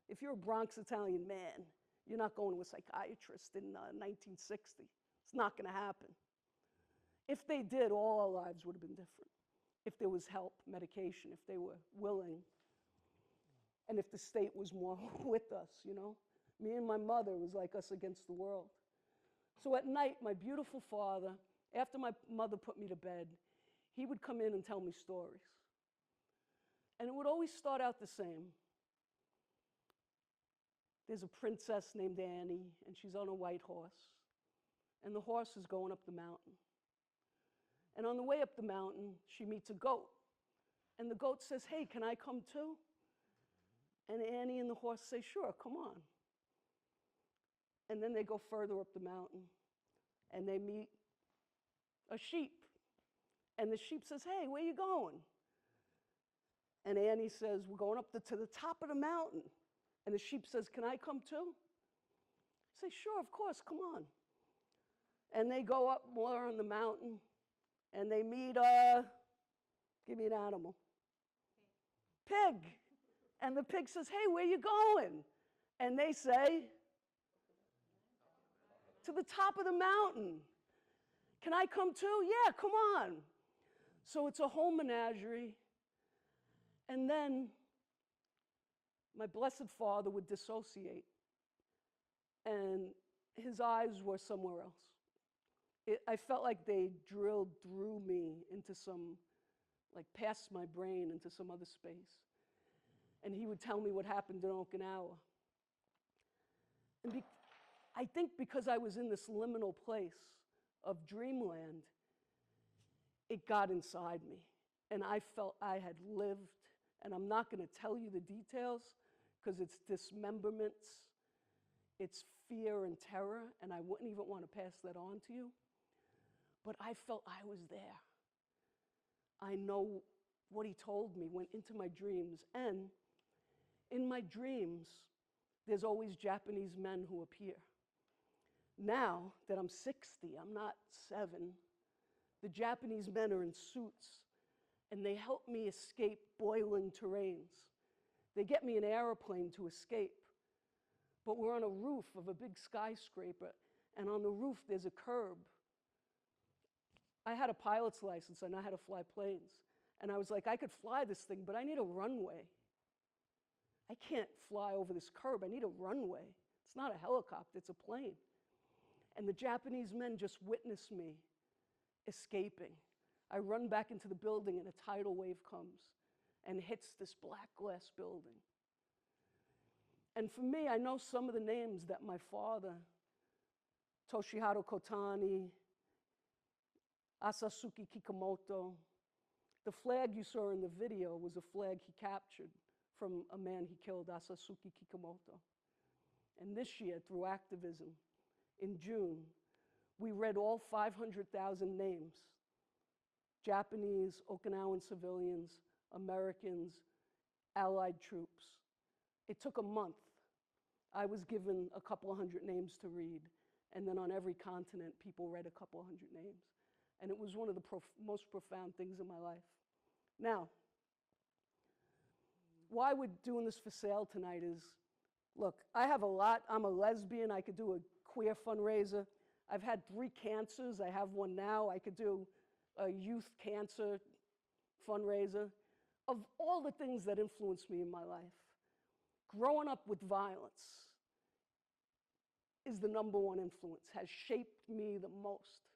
Speaker 1: if you're a Bronx-Italian man, you're not going to a psychiatrist in 1960. It's not going to happen. If they did, all our lives would have been different. if there was help, medication, if they were willing, and if the state was more with us, you know. Me and my mother was like us against the world. So at night, my beautiful father, after my mother put me to bed, he would come in and tell me stories. And it would always start out the same. There's a princess named Annie, and she's on a white horse. And the horse is going up the mountain. And on the way up the mountain, she meets a goat. And the goat says, "Hey, can I come too?" And Annie and the horse say, "Sure, come on." And then they go further up the mountain, and they meet a sheep. And the sheep says, "Hey, where you going?" And Annie says, "We're going up to the top of the mountain." And the sheep says, "Can I come too?" I say, "Sure, of course, come on." And they go up more on the mountain, and they meet give me an animal. Pig. And the pig says, "Hey, where you going?" And they say, "To the top of the mountain. Can I come too?" "Yeah, come on." So it's a whole menagerie. And then my blessed father would dissociate, and his eyes were somewhere else. I felt like they drilled through me into some, like past my brain into some other space. And he would tell me what happened in Okinawa. And I think because I was in this liminal place of dreamland, it got inside me. And I felt I had lived, and I'm not going to tell you the details because it's dismemberments, it's fear and terror, and I wouldn't even want to pass that on to you. But I felt I was there. I know what he told me went into my dreams. And in my dreams, there's always Japanese men who appear. Now that I'm 60, I'm not 7, the Japanese men are in suits, and they help me escape boiling terrains. They get me an airplane to escape. But we're on a roof of a big skyscraper, and on the roof there's a curb. I had a pilot's license, and I had to fly planes. And I was like, I could fly this thing, but I need a runway. I can't fly over this curb. I need a runway. It's not a helicopter, it's a plane. And the Japanese men just witness me escaping. I run back into the building, and a tidal wave comes and hits this black glass building. And for me, I know some of the names that my father, Toshiharu Kotani, Asasuki Kikumoto, the flag you saw in the video was a flag he captured from a man he killed, Asasuki Kikumoto. And this year, through activism, in June, we read all 500,000 names. Japanese, Okinawan civilians, Americans, Allied troops. It took a month. I was given a couple of hundred names to read, and then on every continent, people read a couple of hundred names. And it was one of the most profound things in my life. Now, why we're doing this for sale tonight is, look, I have a lot. I'm a lesbian. I could do a queer fundraiser. I've had 3 cancers. I have one now. I could do a youth cancer fundraiser. Of all the things that influenced me in my life, growing up with violence is the #1 influence, has shaped me the most.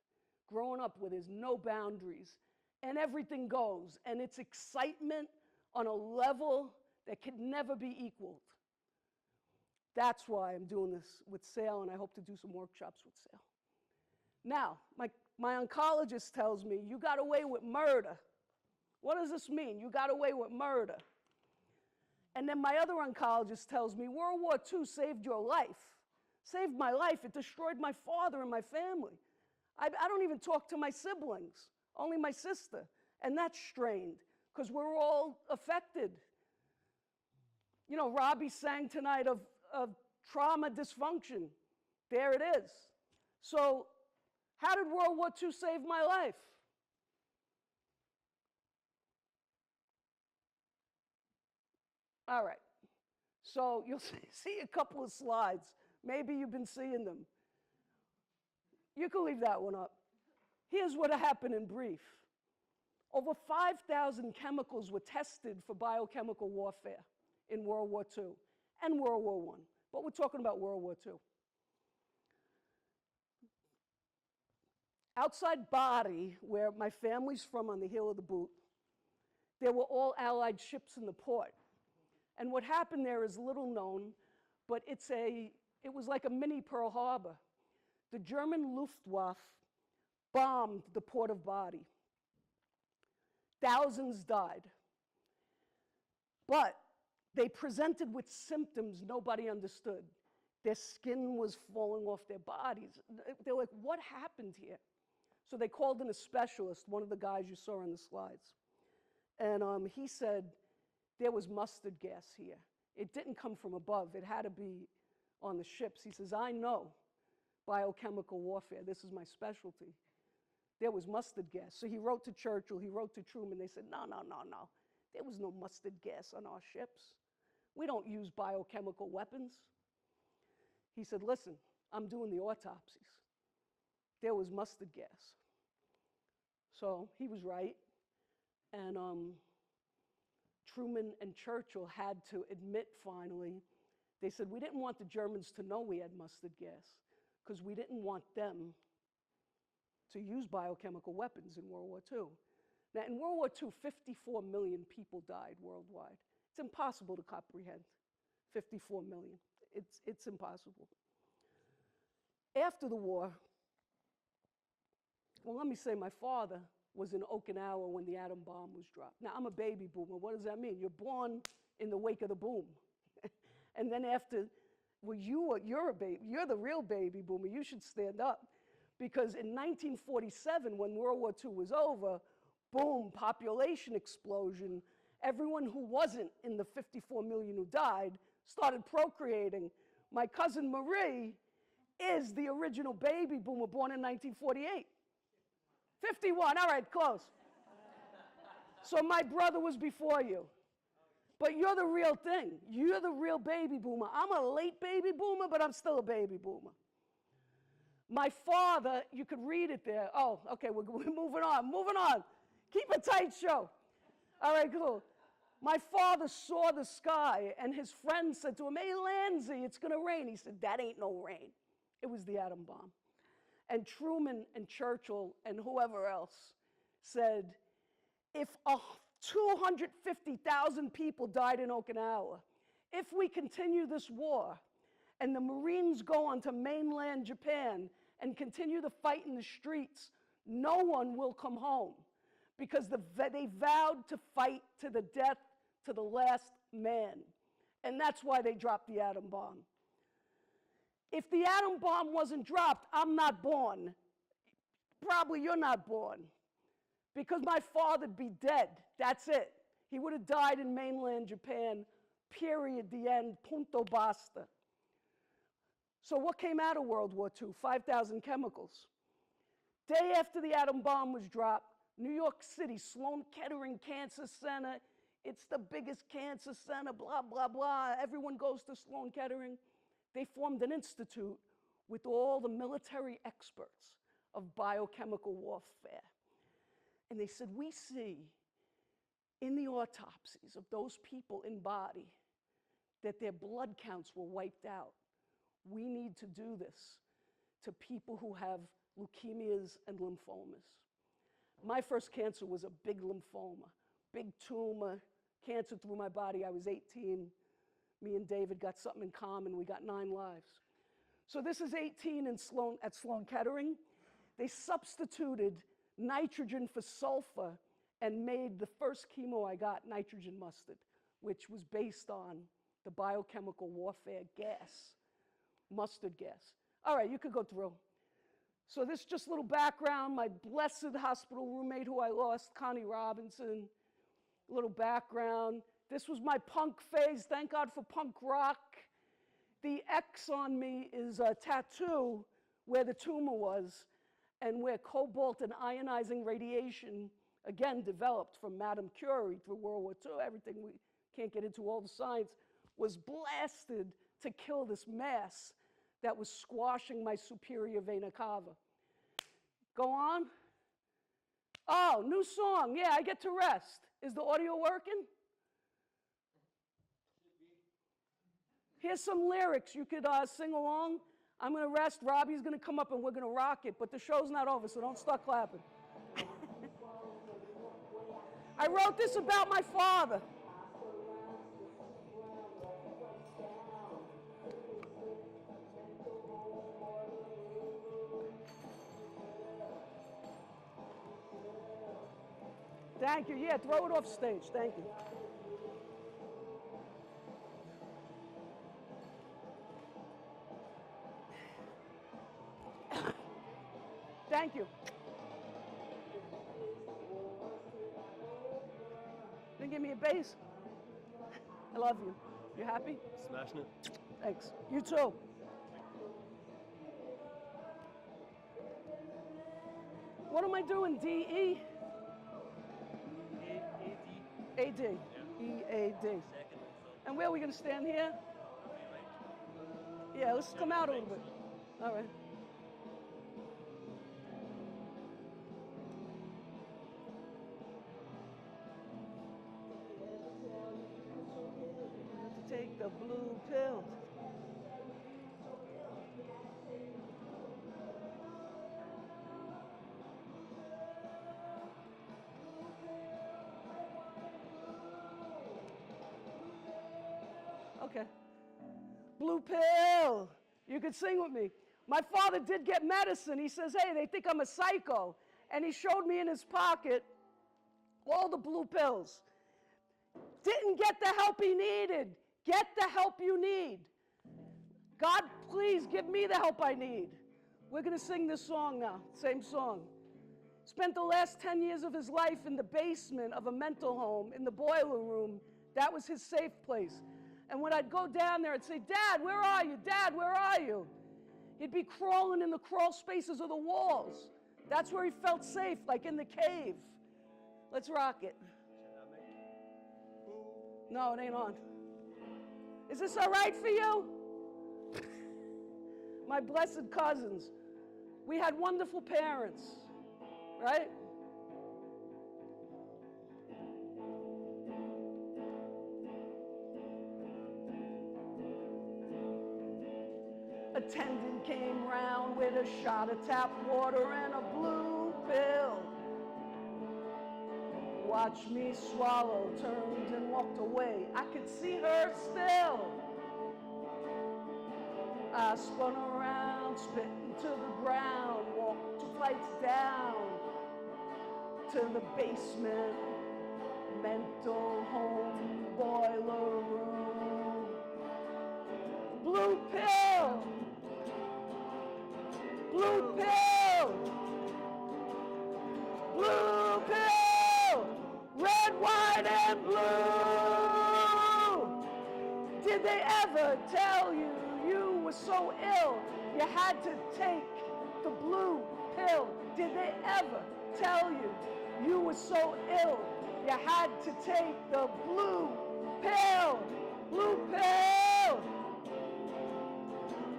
Speaker 1: Growing up where there's no boundaries and everything goes, and it's excitement on a level that could never be equaled. That's why I'm doing this with SAIL, and I hope to do some workshops with SAIL. Now, my oncologist tells me, you got away with murder. What does this mean? You got away with murder. And then my other oncologist tells me, World War II saved your life. Saved my life. It destroyed my father and my family. I don't even talk to my siblings, only my sister. And that's strained, because we're all affected. You know, Robbie sang tonight of trauma dysfunction. There it is. So how did World War II save my life? All right. So you'll see a couple of slides. Maybe you've been seeing them. You can leave that one up. Here's what happened in brief. Over 5,000 chemicals were tested for biochemical warfare in World War II and World War I, but we're talking about World War II. Outside Bari, where my family's from on the heel of the boot, there were all Allied ships in the port. And what happened there is little known, but it was like a mini Pearl Harbor. The German Luftwaffe bombed the port of Bari. Thousands died. But they presented with symptoms nobody understood. Their skin was falling off their bodies. They're like, what happened here? So they called in a specialist, one of the guys you saw on the slides. And he said, there was mustard gas here. It didn't come from above. It had to be on the ships. He says, I know biochemical warfare. This is my specialty. There was mustard gas. So he wrote to Churchill, he wrote to Truman. They said, no, no, no, no. There was no mustard gas on our ships. We don't use biochemical weapons. He said, listen, I'm doing the autopsies. There was mustard gas. So he was right. And Truman and Churchill had to admit finally, they said, we didn't want the Germans to know we had mustard gas because we didn't want them to use biochemical weapons in World War II. Now, in World War II, 54 million people died worldwide. It's impossible to comprehend 54 million. It's impossible. After the war, well, let me say my father was in Okinawa when the atom bomb was dropped. Now, I'm a baby boomer. What does that mean? You're born in the wake of the boom. And then after, well, you're a baby. You're the real baby boomer. You should stand up. Because in 1947, when World War II was over, boom, population explosion. Everyone who wasn't in the 54 million who died started procreating. My cousin Marie is the original baby boomer born in 1948. 51, all right, close. So my brother was before you. But you're the real thing. You're the real baby boomer. I'm a late baby boomer, but I'm still a baby boomer. My father, you could read it there. Oh, okay, we're moving on, moving on. Keep a tight show. All right, cool. My father saw the sky, and his friend said to him, hey, Lanzy, it's going to rain. He said, that ain't no rain. It was the atom bomb. And Truman and Churchill and whoever else said, if 250,000 people died in Okinawa, if we continue this war and the Marines go on to mainland Japan and continue the fight in the streets, no one will come home because they vowed to fight to the death to the last man. And that's why they dropped the atom bomb. If the atom bomb wasn't dropped, I'm not born. Probably you're not born. Because my father'd be dead. That's it. He would have died in mainland Japan, period, the end, punto basta. So what came out of World War II? 5,000 chemicals. Day after the atom bomb was dropped, New York City, Sloan Kettering Cancer Center, it's the biggest cancer center, blah, blah, blah. Everyone goes to Sloan Kettering. They formed an institute with all the military experts of biochemical warfare. And they said, we see in the autopsies of those people in body that their blood counts were wiped out. We need to do this to people who have leukemias and lymphomas. My first cancer was a big lymphoma, big tumor, cancer through my body. I was 18. Me and David got something in common. We got 9 lives. So this is 18 at Sloan Kettering. They substituted nitrogen for sulfur and made the first chemo I got nitrogen mustard, which was based on the biochemical warfare gas, mustard gas. All right, you could go through. So this just little background, my blessed hospital roommate who I lost, Connie Robinson, little background. This was my punk phase, thank God for punk rock. The X on me is a tattoo where the tumor was and where cobalt and ionizing radiation, again, developed from Madame Curie through World War II, everything, we can't get into all the science, was blasted to kill this mass that was squashing my superior vena cava. Go on. Oh, new song. Yeah, I get to rest. Is the audio working? Here's some lyrics. You could sing along. I'm going to rest. Robbie's going to come up and we're going to rock it. But the show's not over, so don't start clapping. I wrote this about my father. Thank you. Yeah, throw it off stage. Thank you. Thank you. Then give me a bass. I love you. You happy?
Speaker 4: Smashing it.
Speaker 1: Thanks. You too. What am I doing? D-E? A-D.
Speaker 4: Yeah.
Speaker 1: E-A-D.
Speaker 4: Second.
Speaker 1: And where are we going to stand here? Yeah, let's come out a little bit. All right. Take the blue pill. Okay. Blue pill. You could sing with me. My father did get medicine. He says, hey, they think I'm a psycho. And he showed me in his pocket all the blue pills. Didn't get the help he needed. Get the help you need. God, please give me the help I need. We're going to sing this song now, same song. Spent the last 10 years of his life in the basement of a mental home, in the boiler room. That was his safe place. And when I'd go down there, I'd say, Dad, where are you? Dad, where are you? He'd be crawling in the crawl spaces of the walls. That's where he felt safe, like in the cave. Let's rock it. No, it ain't on. Is this all right for you? My blessed cousins. We had wonderful parents, right? Attendant came round with a shot of tap water and a blue pill. Watched me swallow, turned and walked away. I could see her still. I spun around, spit into the ground, walked 2 flights down to the basement, mental home, boiler room. Blue pill! Blue pill! Blue pill! Red, white, and blue! Did they ever tell you you were so ill you had to take the blue pill? Did they ever tell you you were so ill you had to take the blue pill? Blue pill!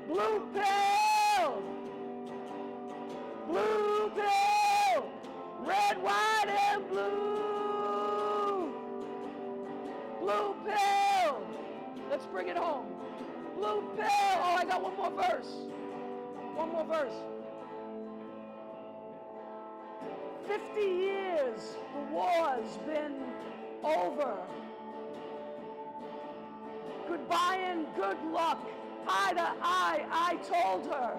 Speaker 1: Blue pill! Blue pill! Red, white, and blue! Blue pill! Let's bring it home. Blue pill! Oh, I got one more verse. One more verse. 50 years the war's been over. Goodbye and good luck. Eye to eye, I told her.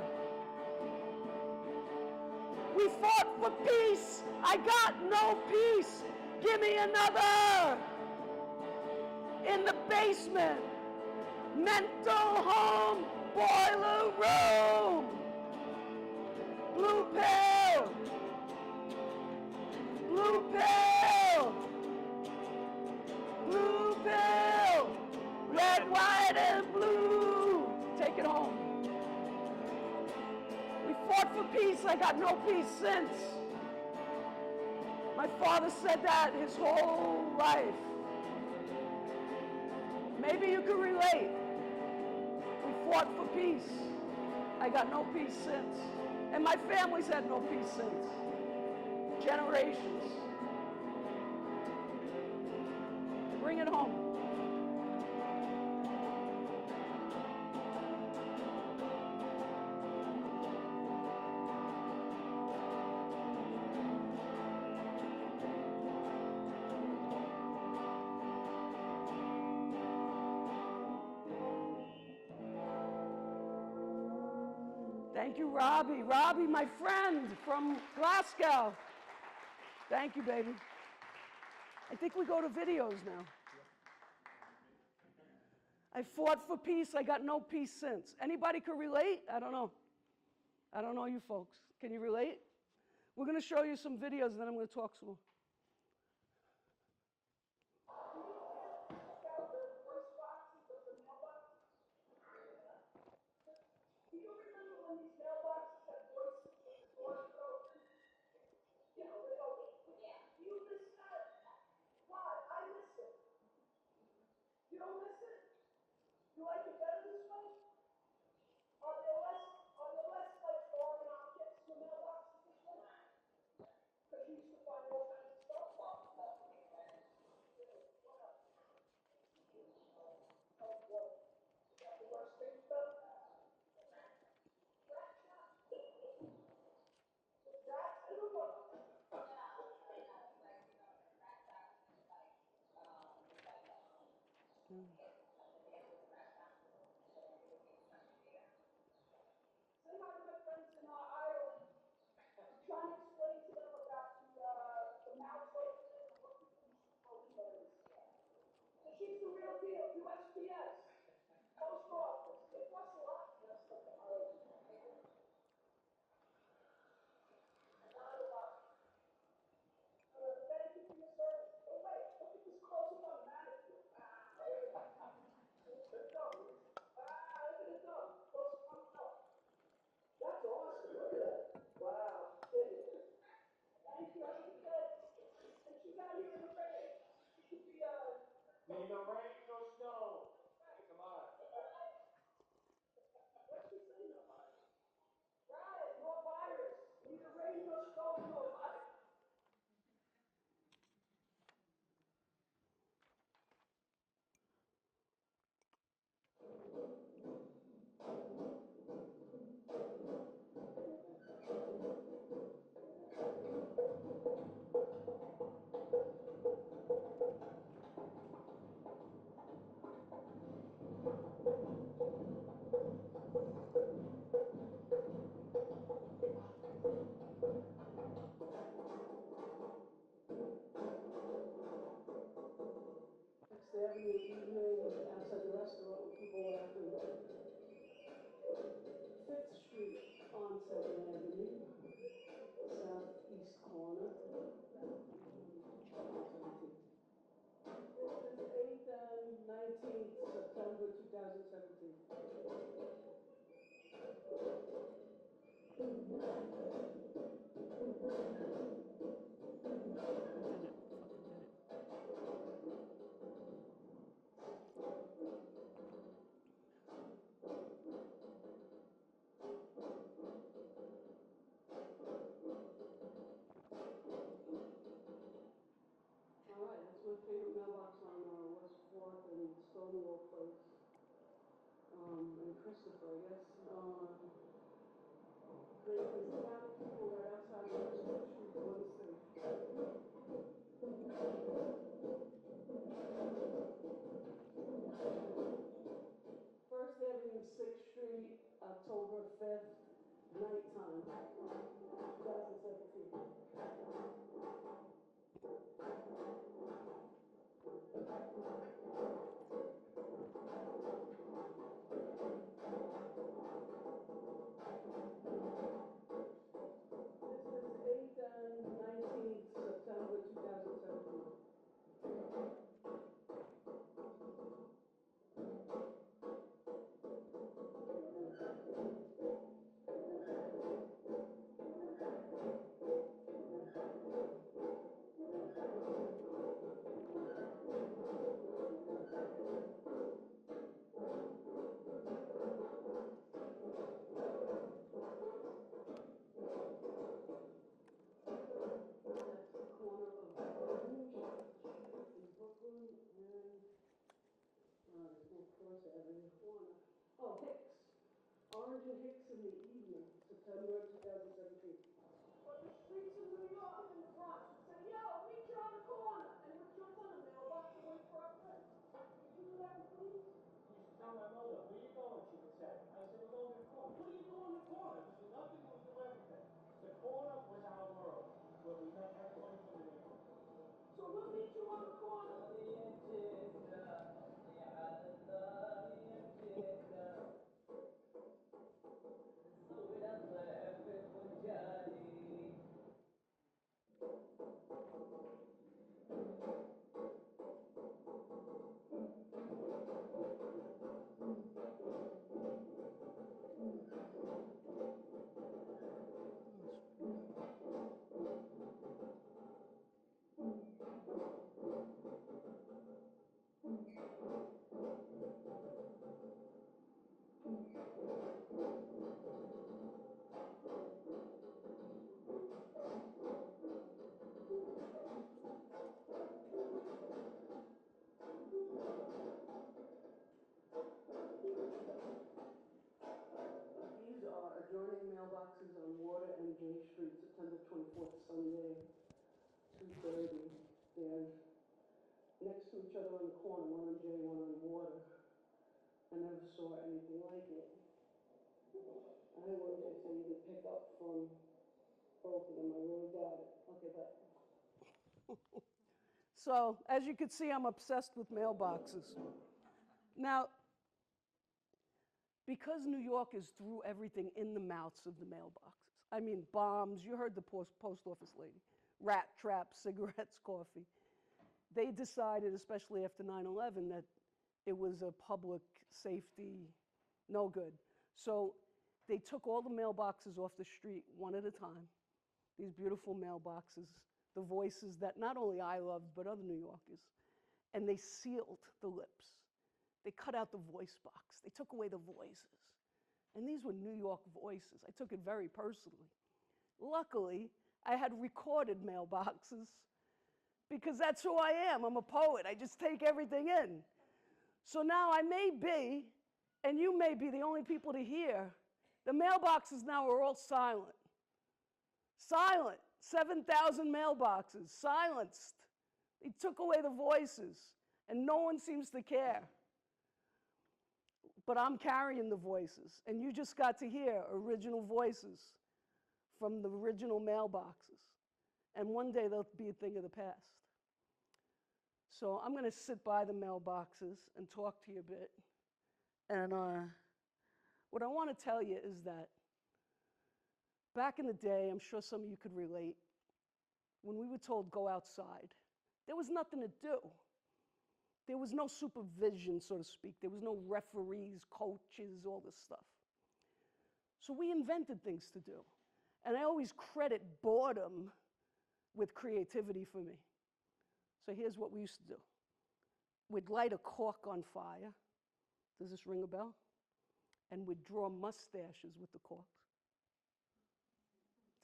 Speaker 1: We fought for peace. I got no peace. Give me another. In the basement, mental home, boiler room. Blue pill. Blue pill. Blue pill. Red, white, and blue. Take it home. We fought for peace. I got no peace since. My father said that his whole life. Maybe you can relate. We fought for peace. I got no peace since. And my family's had no peace since. generations. Bring it home. Thank you, Robbie. Robbie, my friend from Glasgow. Thank you, baby. I think we go to videos now. I fought for peace. I got no peace since. Anybody could relate? I don't know. I don't know you folks. Can you relate? We're going to show you some videos, and then I'm going to talk some more.
Speaker 3: Do you remember when these mailboxes had voices when the doors were open? You know, they open. Yeah. Do you miss that? Why? I miss it. You don't miss it? You like it better this way? Are there less like foreign objects in the mailboxes this way? Because you used to find all kinds of stuff. What else? Oh, what? The worst thing though? Say hi to my friends in Ireland. I'm trying to explain to them about the mailboxes and what people used to call letters. So she's the real deal, USPS, post office. It costs a lot for that stuff in Ireland. Not a lot. Thank you for your service. Oh wait, look at this close-up on manicure. Look at the thumb. Look at the thumb. Close up on the thumb. That's awesome. Look at that. Wow. Thank you. Have a good day. And she's out here in the rain. She could be
Speaker 4: Neither rain nor snow. Come on.
Speaker 3: what's she saying? Right, no virus. Neither rain nor snow nor virus. Sixth Avenue evening outside the restaurant with people laughing. Fifth Street on Second Avenue, southeast corner. 17th. This is 8th and 19th September 2017. All right, that's my favorite mailbox on West 4th and Stonewall Place. And Christopher, I guess. Great, there's a lot of people right outside the Christopher Street, one state. First Avenue, 6th Street, October 5th, nighttime, 2017. This is 8th
Speaker 1: These are adjoining mailboxes on Water and J Street, September 24th, Sunday, 2:30. They're next to each other on the corner, one on J, one on Water. I never saw anything like it. I wanted to say you could pick up from both of them. I really got it. Okay, but. So, as you can see, I'm obsessed with mailboxes. Now, because New York is threw everything in the mouths of the mailboxes. I mean, bombs, you heard the post office lady, rat traps, cigarettes, coffee. They decided, especially after 9/11, that it was a public safety no good. So they took all the mailboxes off the street one at a time, these beautiful mailboxes, the voices that not only I loved, but other New Yorkers, and they sealed the lips. They cut out the voice box. They took away the voices. And these were New York voices. I took it very personally. Luckily, I had recorded mailboxes because that's who I am. I'm a poet. I just take everything in. So now I may be, and you may be the only people to hear, the mailboxes now are all silent. Silent. 7,000 mailboxes, silenced. They took away the voices, and no one seems to care. But I'm carrying the voices, and you just got to hear original voices from the original mailboxes. And one day they'll be a thing of the past. So I'm going to sit by the mailboxes and talk to you a bit. And what I want to tell you is that back in the day, I'm sure some of you could relate, when we were told go outside, there was nothing to do. There was no supervision, so to speak. There was no referees, coaches, all this stuff. So we invented things to do. And I always credit boredom with creativity for me. So here's what we used to do. We'd light a cork on fire. Does this ring a bell? And we'd draw mustaches with the corks.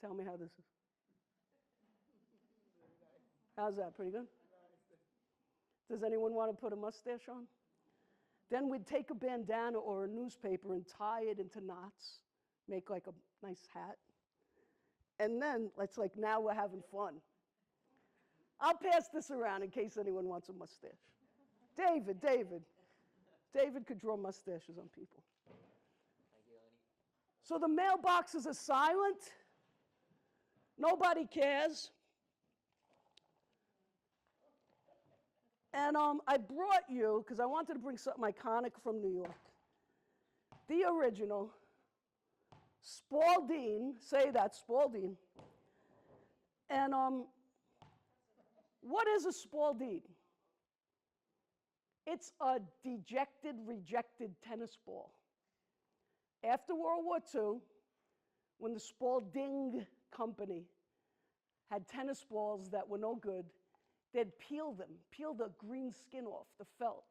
Speaker 1: Tell me how this is. How's that? Pretty good? Does anyone want to put a mustache on? Then we'd take a bandana or a newspaper and tie it into knots, make like a nice hat. And then it's like, now we're having fun. I'll pass this around in case anyone wants a mustache. David could draw mustaches on people.
Speaker 5: Thank you, Annie.
Speaker 1: So the mailboxes are silent. Nobody cares. And I brought you, because I wanted to bring something iconic from New York. The original Spaldeen, say that, Spaldeen. And what is a Spaldeen? It's a dejected, rejected tennis ball. After World War II, when the Spalding Company had tennis balls that were no good, they'd peel them, peel the green skin off, the felt,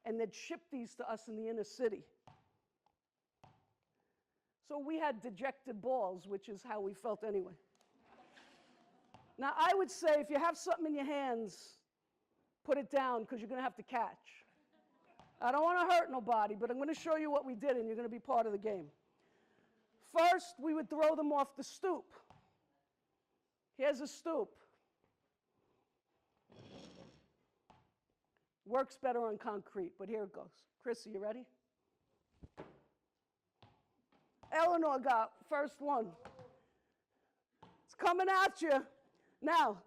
Speaker 1: and they'd ship these to us in the inner city. So we had dejected balls, which is how we felt anyway. Now, I would say if you have something in your hands, put it down, because you're going to have to catch. I don't want to hurt nobody, but I'm going to show you what we did, and you're going to be part of the game. First, we would throw them off the stoop. Here's a stoop. Works better on concrete, but here it goes. Chris, are you ready? Eleanor got first one. It's coming at you. Now,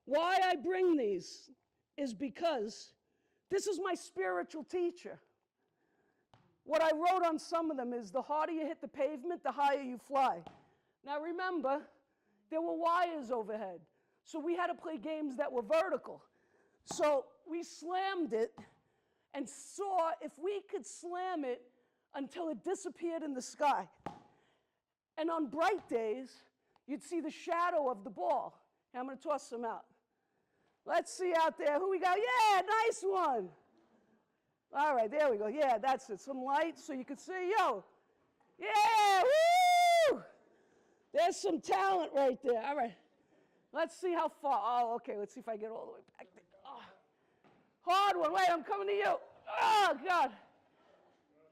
Speaker 1: why I bring these is because this is my spiritual teacher. What I wrote on some of them is the harder you hit the pavement, the higher you fly. Now remember, there were wires overhead, so we had to play games that were vertical. So we slammed it and saw if we could slam it until it disappeared in the sky. And on bright days, you'd see the shadow of the ball. Now I'm going to toss some out. Let's see out there. Who we got? Yeah, nice one. All right, there we go. Yeah, that's it. Some lights so you can see. Yo. Yeah, woo! There's some talent right there. All right. Let's see how far. Oh, okay. Let's see if I get all the way back there. Oh. Hard one. Wait, I'm coming to you. Oh, God.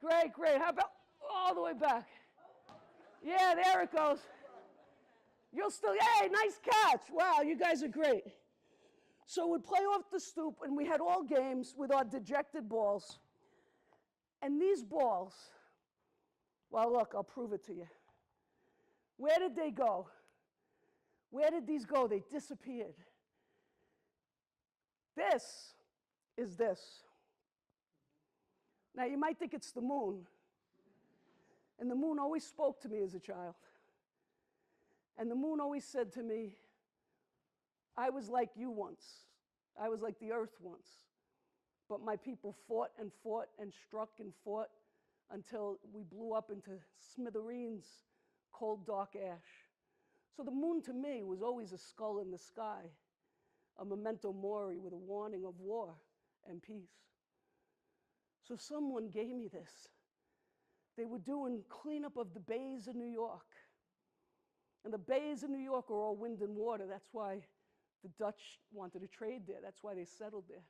Speaker 1: Great, great. How about all the way back? Yeah, there it goes. You'll still, hey, nice catch. Wow, you guys are great. So we'd play off the stoop, and we had all games with our dejected balls. And these balls, well, look, I'll prove it to you. Where did they go? Where did these go? They disappeared. This is this. Now, you might think it's the moon. And the moon always spoke to me as a child. And the moon always said to me, I was like you once. I was like the earth once. But my people fought and fought and struck and fought until we blew up into smithereens, cold, dark ash. So the moon to me was always a skull in the sky, a memento mori with a warning of war and peace. So someone gave me this. They were doing cleanup of the bays of New York. And the bays of New York are all wind and water. That's why the Dutch wanted to trade there. That's why they settled there.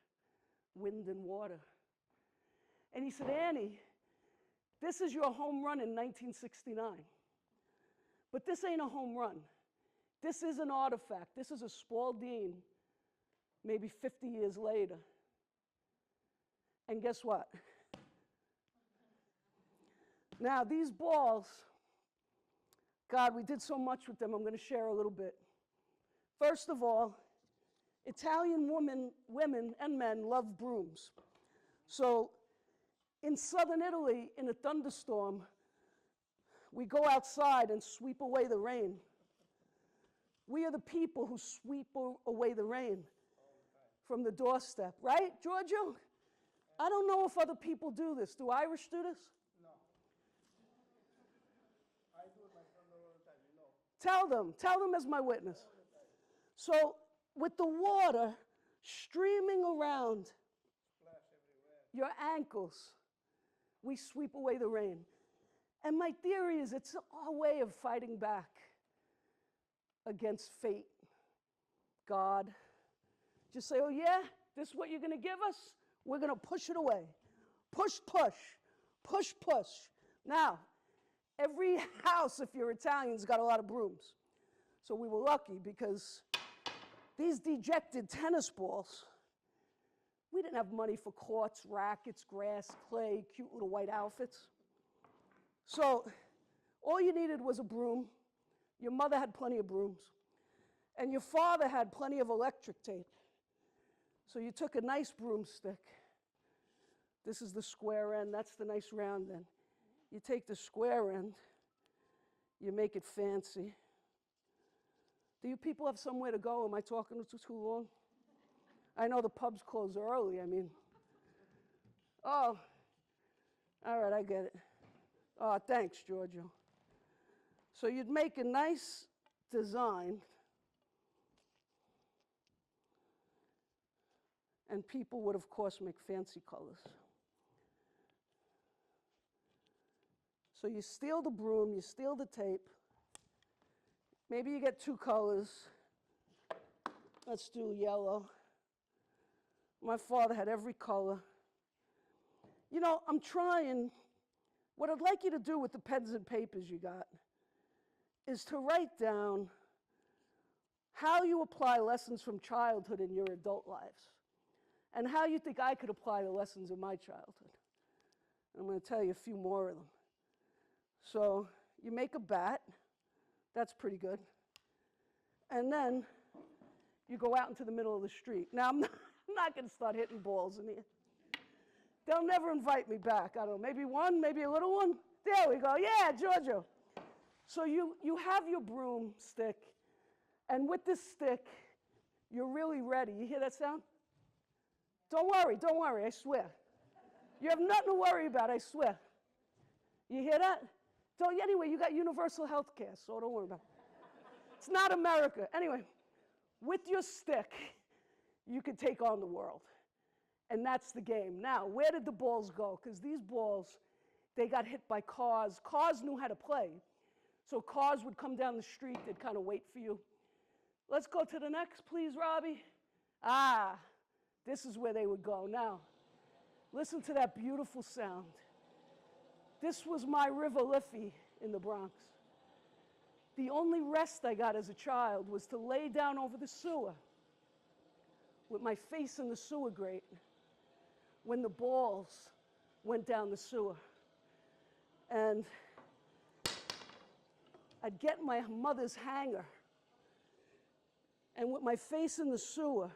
Speaker 1: Wind and water. And he said, Annie, this is your home run in 1969. But this ain't a home run. This is an artifact. This is a Spaldeen, maybe 50 years later. And guess what? Now, these balls, God, we did so much with them. I'm going to share a little bit. First of all, Italian women and men love brooms. So in southern Italy, in a thunderstorm, we go outside and sweep away the rain. We are the people who sweep away the rain from the doorstep. Right, Giorgio? I don't know if other people do this. Do Irish do this? Tell them as my witness. So with the water streaming around your ankles, we sweep away the rain. And my theory is it's our way of fighting back against fate, God. Just say, oh yeah, this is what you're going to give us? We're going to push it away. Push, push, push, push. Now, every house, if you're Italian, has got a lot of brooms. So we were lucky because these dejected tennis balls, we didn't have money for courts, rackets, grass, clay, cute little white outfits. So all you needed was a broom. Your mother had plenty of brooms. And your father had plenty of electric tape. So you took a nice broomstick. This is the square end. That's the nice round end. You take the square end. You make it fancy. Do you people have somewhere to go? Am I talking too long? I know the pubs close early. I mean, oh, all right, I get it. Oh, thanks, Giorgio. So you'd make a nice design, and people would, of course, make fancy colors. So you steal the broom, you steal the tape. Maybe you get two colors. Let's do yellow. My father had every color. You know, I'm trying. What I'd like you to do with the pens and papers you got is to write down how you apply lessons from childhood in your adult lives and how you think I could apply the lessons of my childhood. I'm going to tell you a few more of them. So you make a bat. That's pretty good. And then you go out into the middle of the street. Now, I'm not going to start hitting balls in here. They'll never invite me back. I don't know, maybe one, maybe a little one. There we go. Yeah, Giorgio. So you have your broomstick, and with this stick, you're really ready. You hear that sound? Don't worry, I swear. You have nothing to worry about, I swear. You hear that? Anyway, you got universal health care, so don't worry about it. It's not America. Anyway, with your stick, you could take on the world. And that's the game. Now, where did the balls go? Because these balls, they got hit by cars. Cars knew how to play. So cars would come down the street, they'd kind of wait for you. Let's go to the next, please, Robbie. Ah, this is where they would go. Now, listen to that beautiful sound. This was my River Liffey in the Bronx. The only rest I got as a child was to lay down over the sewer with my face in the sewer grate when the balls went down the sewer. And I'd get my mother's hanger, and with my face in the sewer,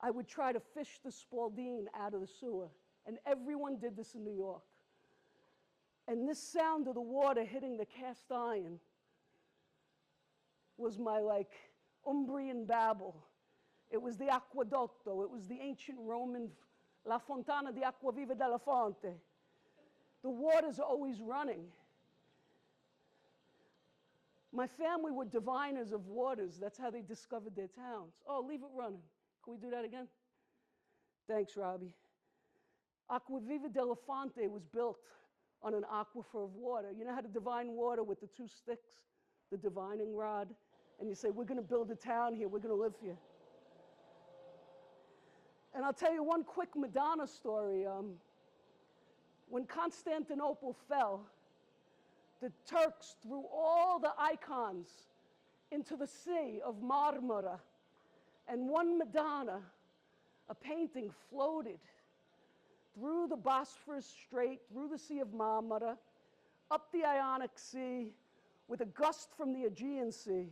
Speaker 1: I would try to fish the Spaldeen out of the sewer. And everyone did this in New York. And this sound of the water hitting the cast iron was my, like, Umbrian babble. It was the acquedotto. It was the ancient Roman La Fontana di Acqua Viva della Fonte. The waters are always running. My family were diviners of waters. That's how they discovered their towns. Oh, leave it running. Can we do that again? Thanks, Robbie. Acqua Viva della Fonte was built on an aquifer of water. You know how to divine water with the two sticks, the divining rod? And you say, we're going to build a town here. We're going to live here. And I'll tell you one quick Madonna story. When Constantinople fell, the Turks threw all the icons into the sea of Marmara. And one Madonna, a painting, floated through the Bosphorus Strait, through the Sea of Marmara, up the Ionic Sea, with a gust from the Aegean Sea,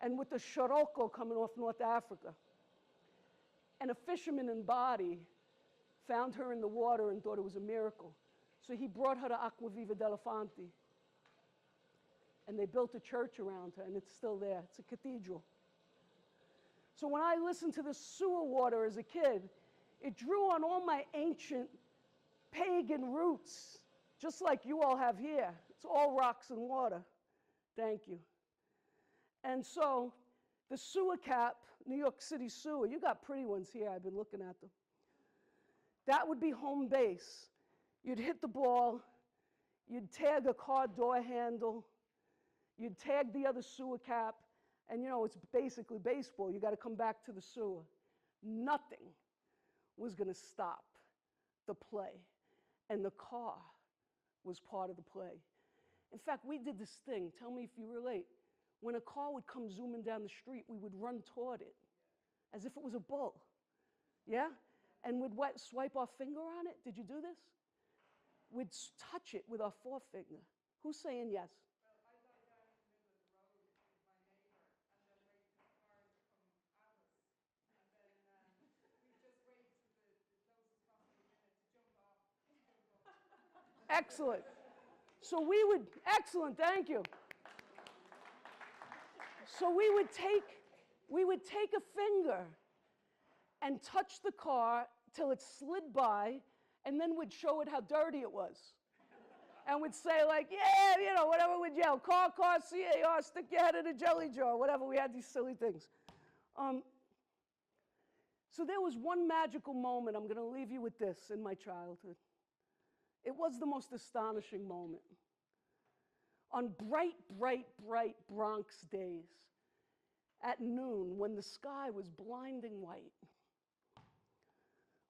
Speaker 1: and with the Scirocco coming off North Africa. And a fisherman in Bari found her in the water and thought it was a miracle. So he brought her to Acqua Viva della Fonte. And they built a church around her, and it's still there. It's a cathedral. So when I listened to the sewer water as a kid, it drew on all my ancient pagan roots, just like you all have here. It's all rocks and water. Thank you. And so the sewer cap, New York City sewer, you got pretty ones here. I've been looking at them. That would be home base. You'd hit the ball. You'd tag a car door handle. You'd tag the other sewer cap. And, you know, it's basically baseball. You got to come back to the sewer. Nothing was going to stop the play. And the car was part of the play. In fact, we did this thing. Tell me if you relate. When a car would come zooming down the street, we would run toward it as if it was a bull. Yeah? And we'd swipe our finger on it. Did you do this? We'd touch it with our forefinger. Who's saying yes? Excellent. So we would, excellent, thank you. So we would take a finger and touch the car till it slid by, and then we'd show it how dirty it was. And we'd say, like, yeah, you know, whatever we'd yell, car, C-A-R, stick your head in a jelly jar, whatever. We had these silly things. So there was one magical moment, I'm going to leave you with this, in my childhood. It was the most astonishing moment. On bright, bright, bright Bronx days, at noon, when the sky was blinding white,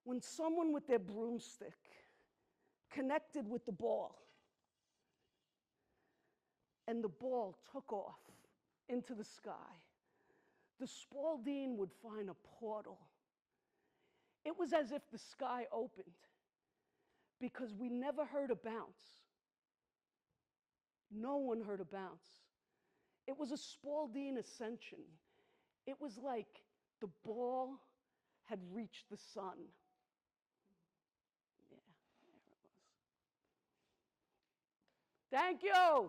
Speaker 1: when someone with their broomstick connected with the ball, and the ball took off into the sky, the Spaldeen would find a portal. It was as if the sky opened, because we never heard a bounce. No one heard a bounce. It was a Spaldeen ascension. It was like the ball had reached the sun. Yeah, there it was. Thank you.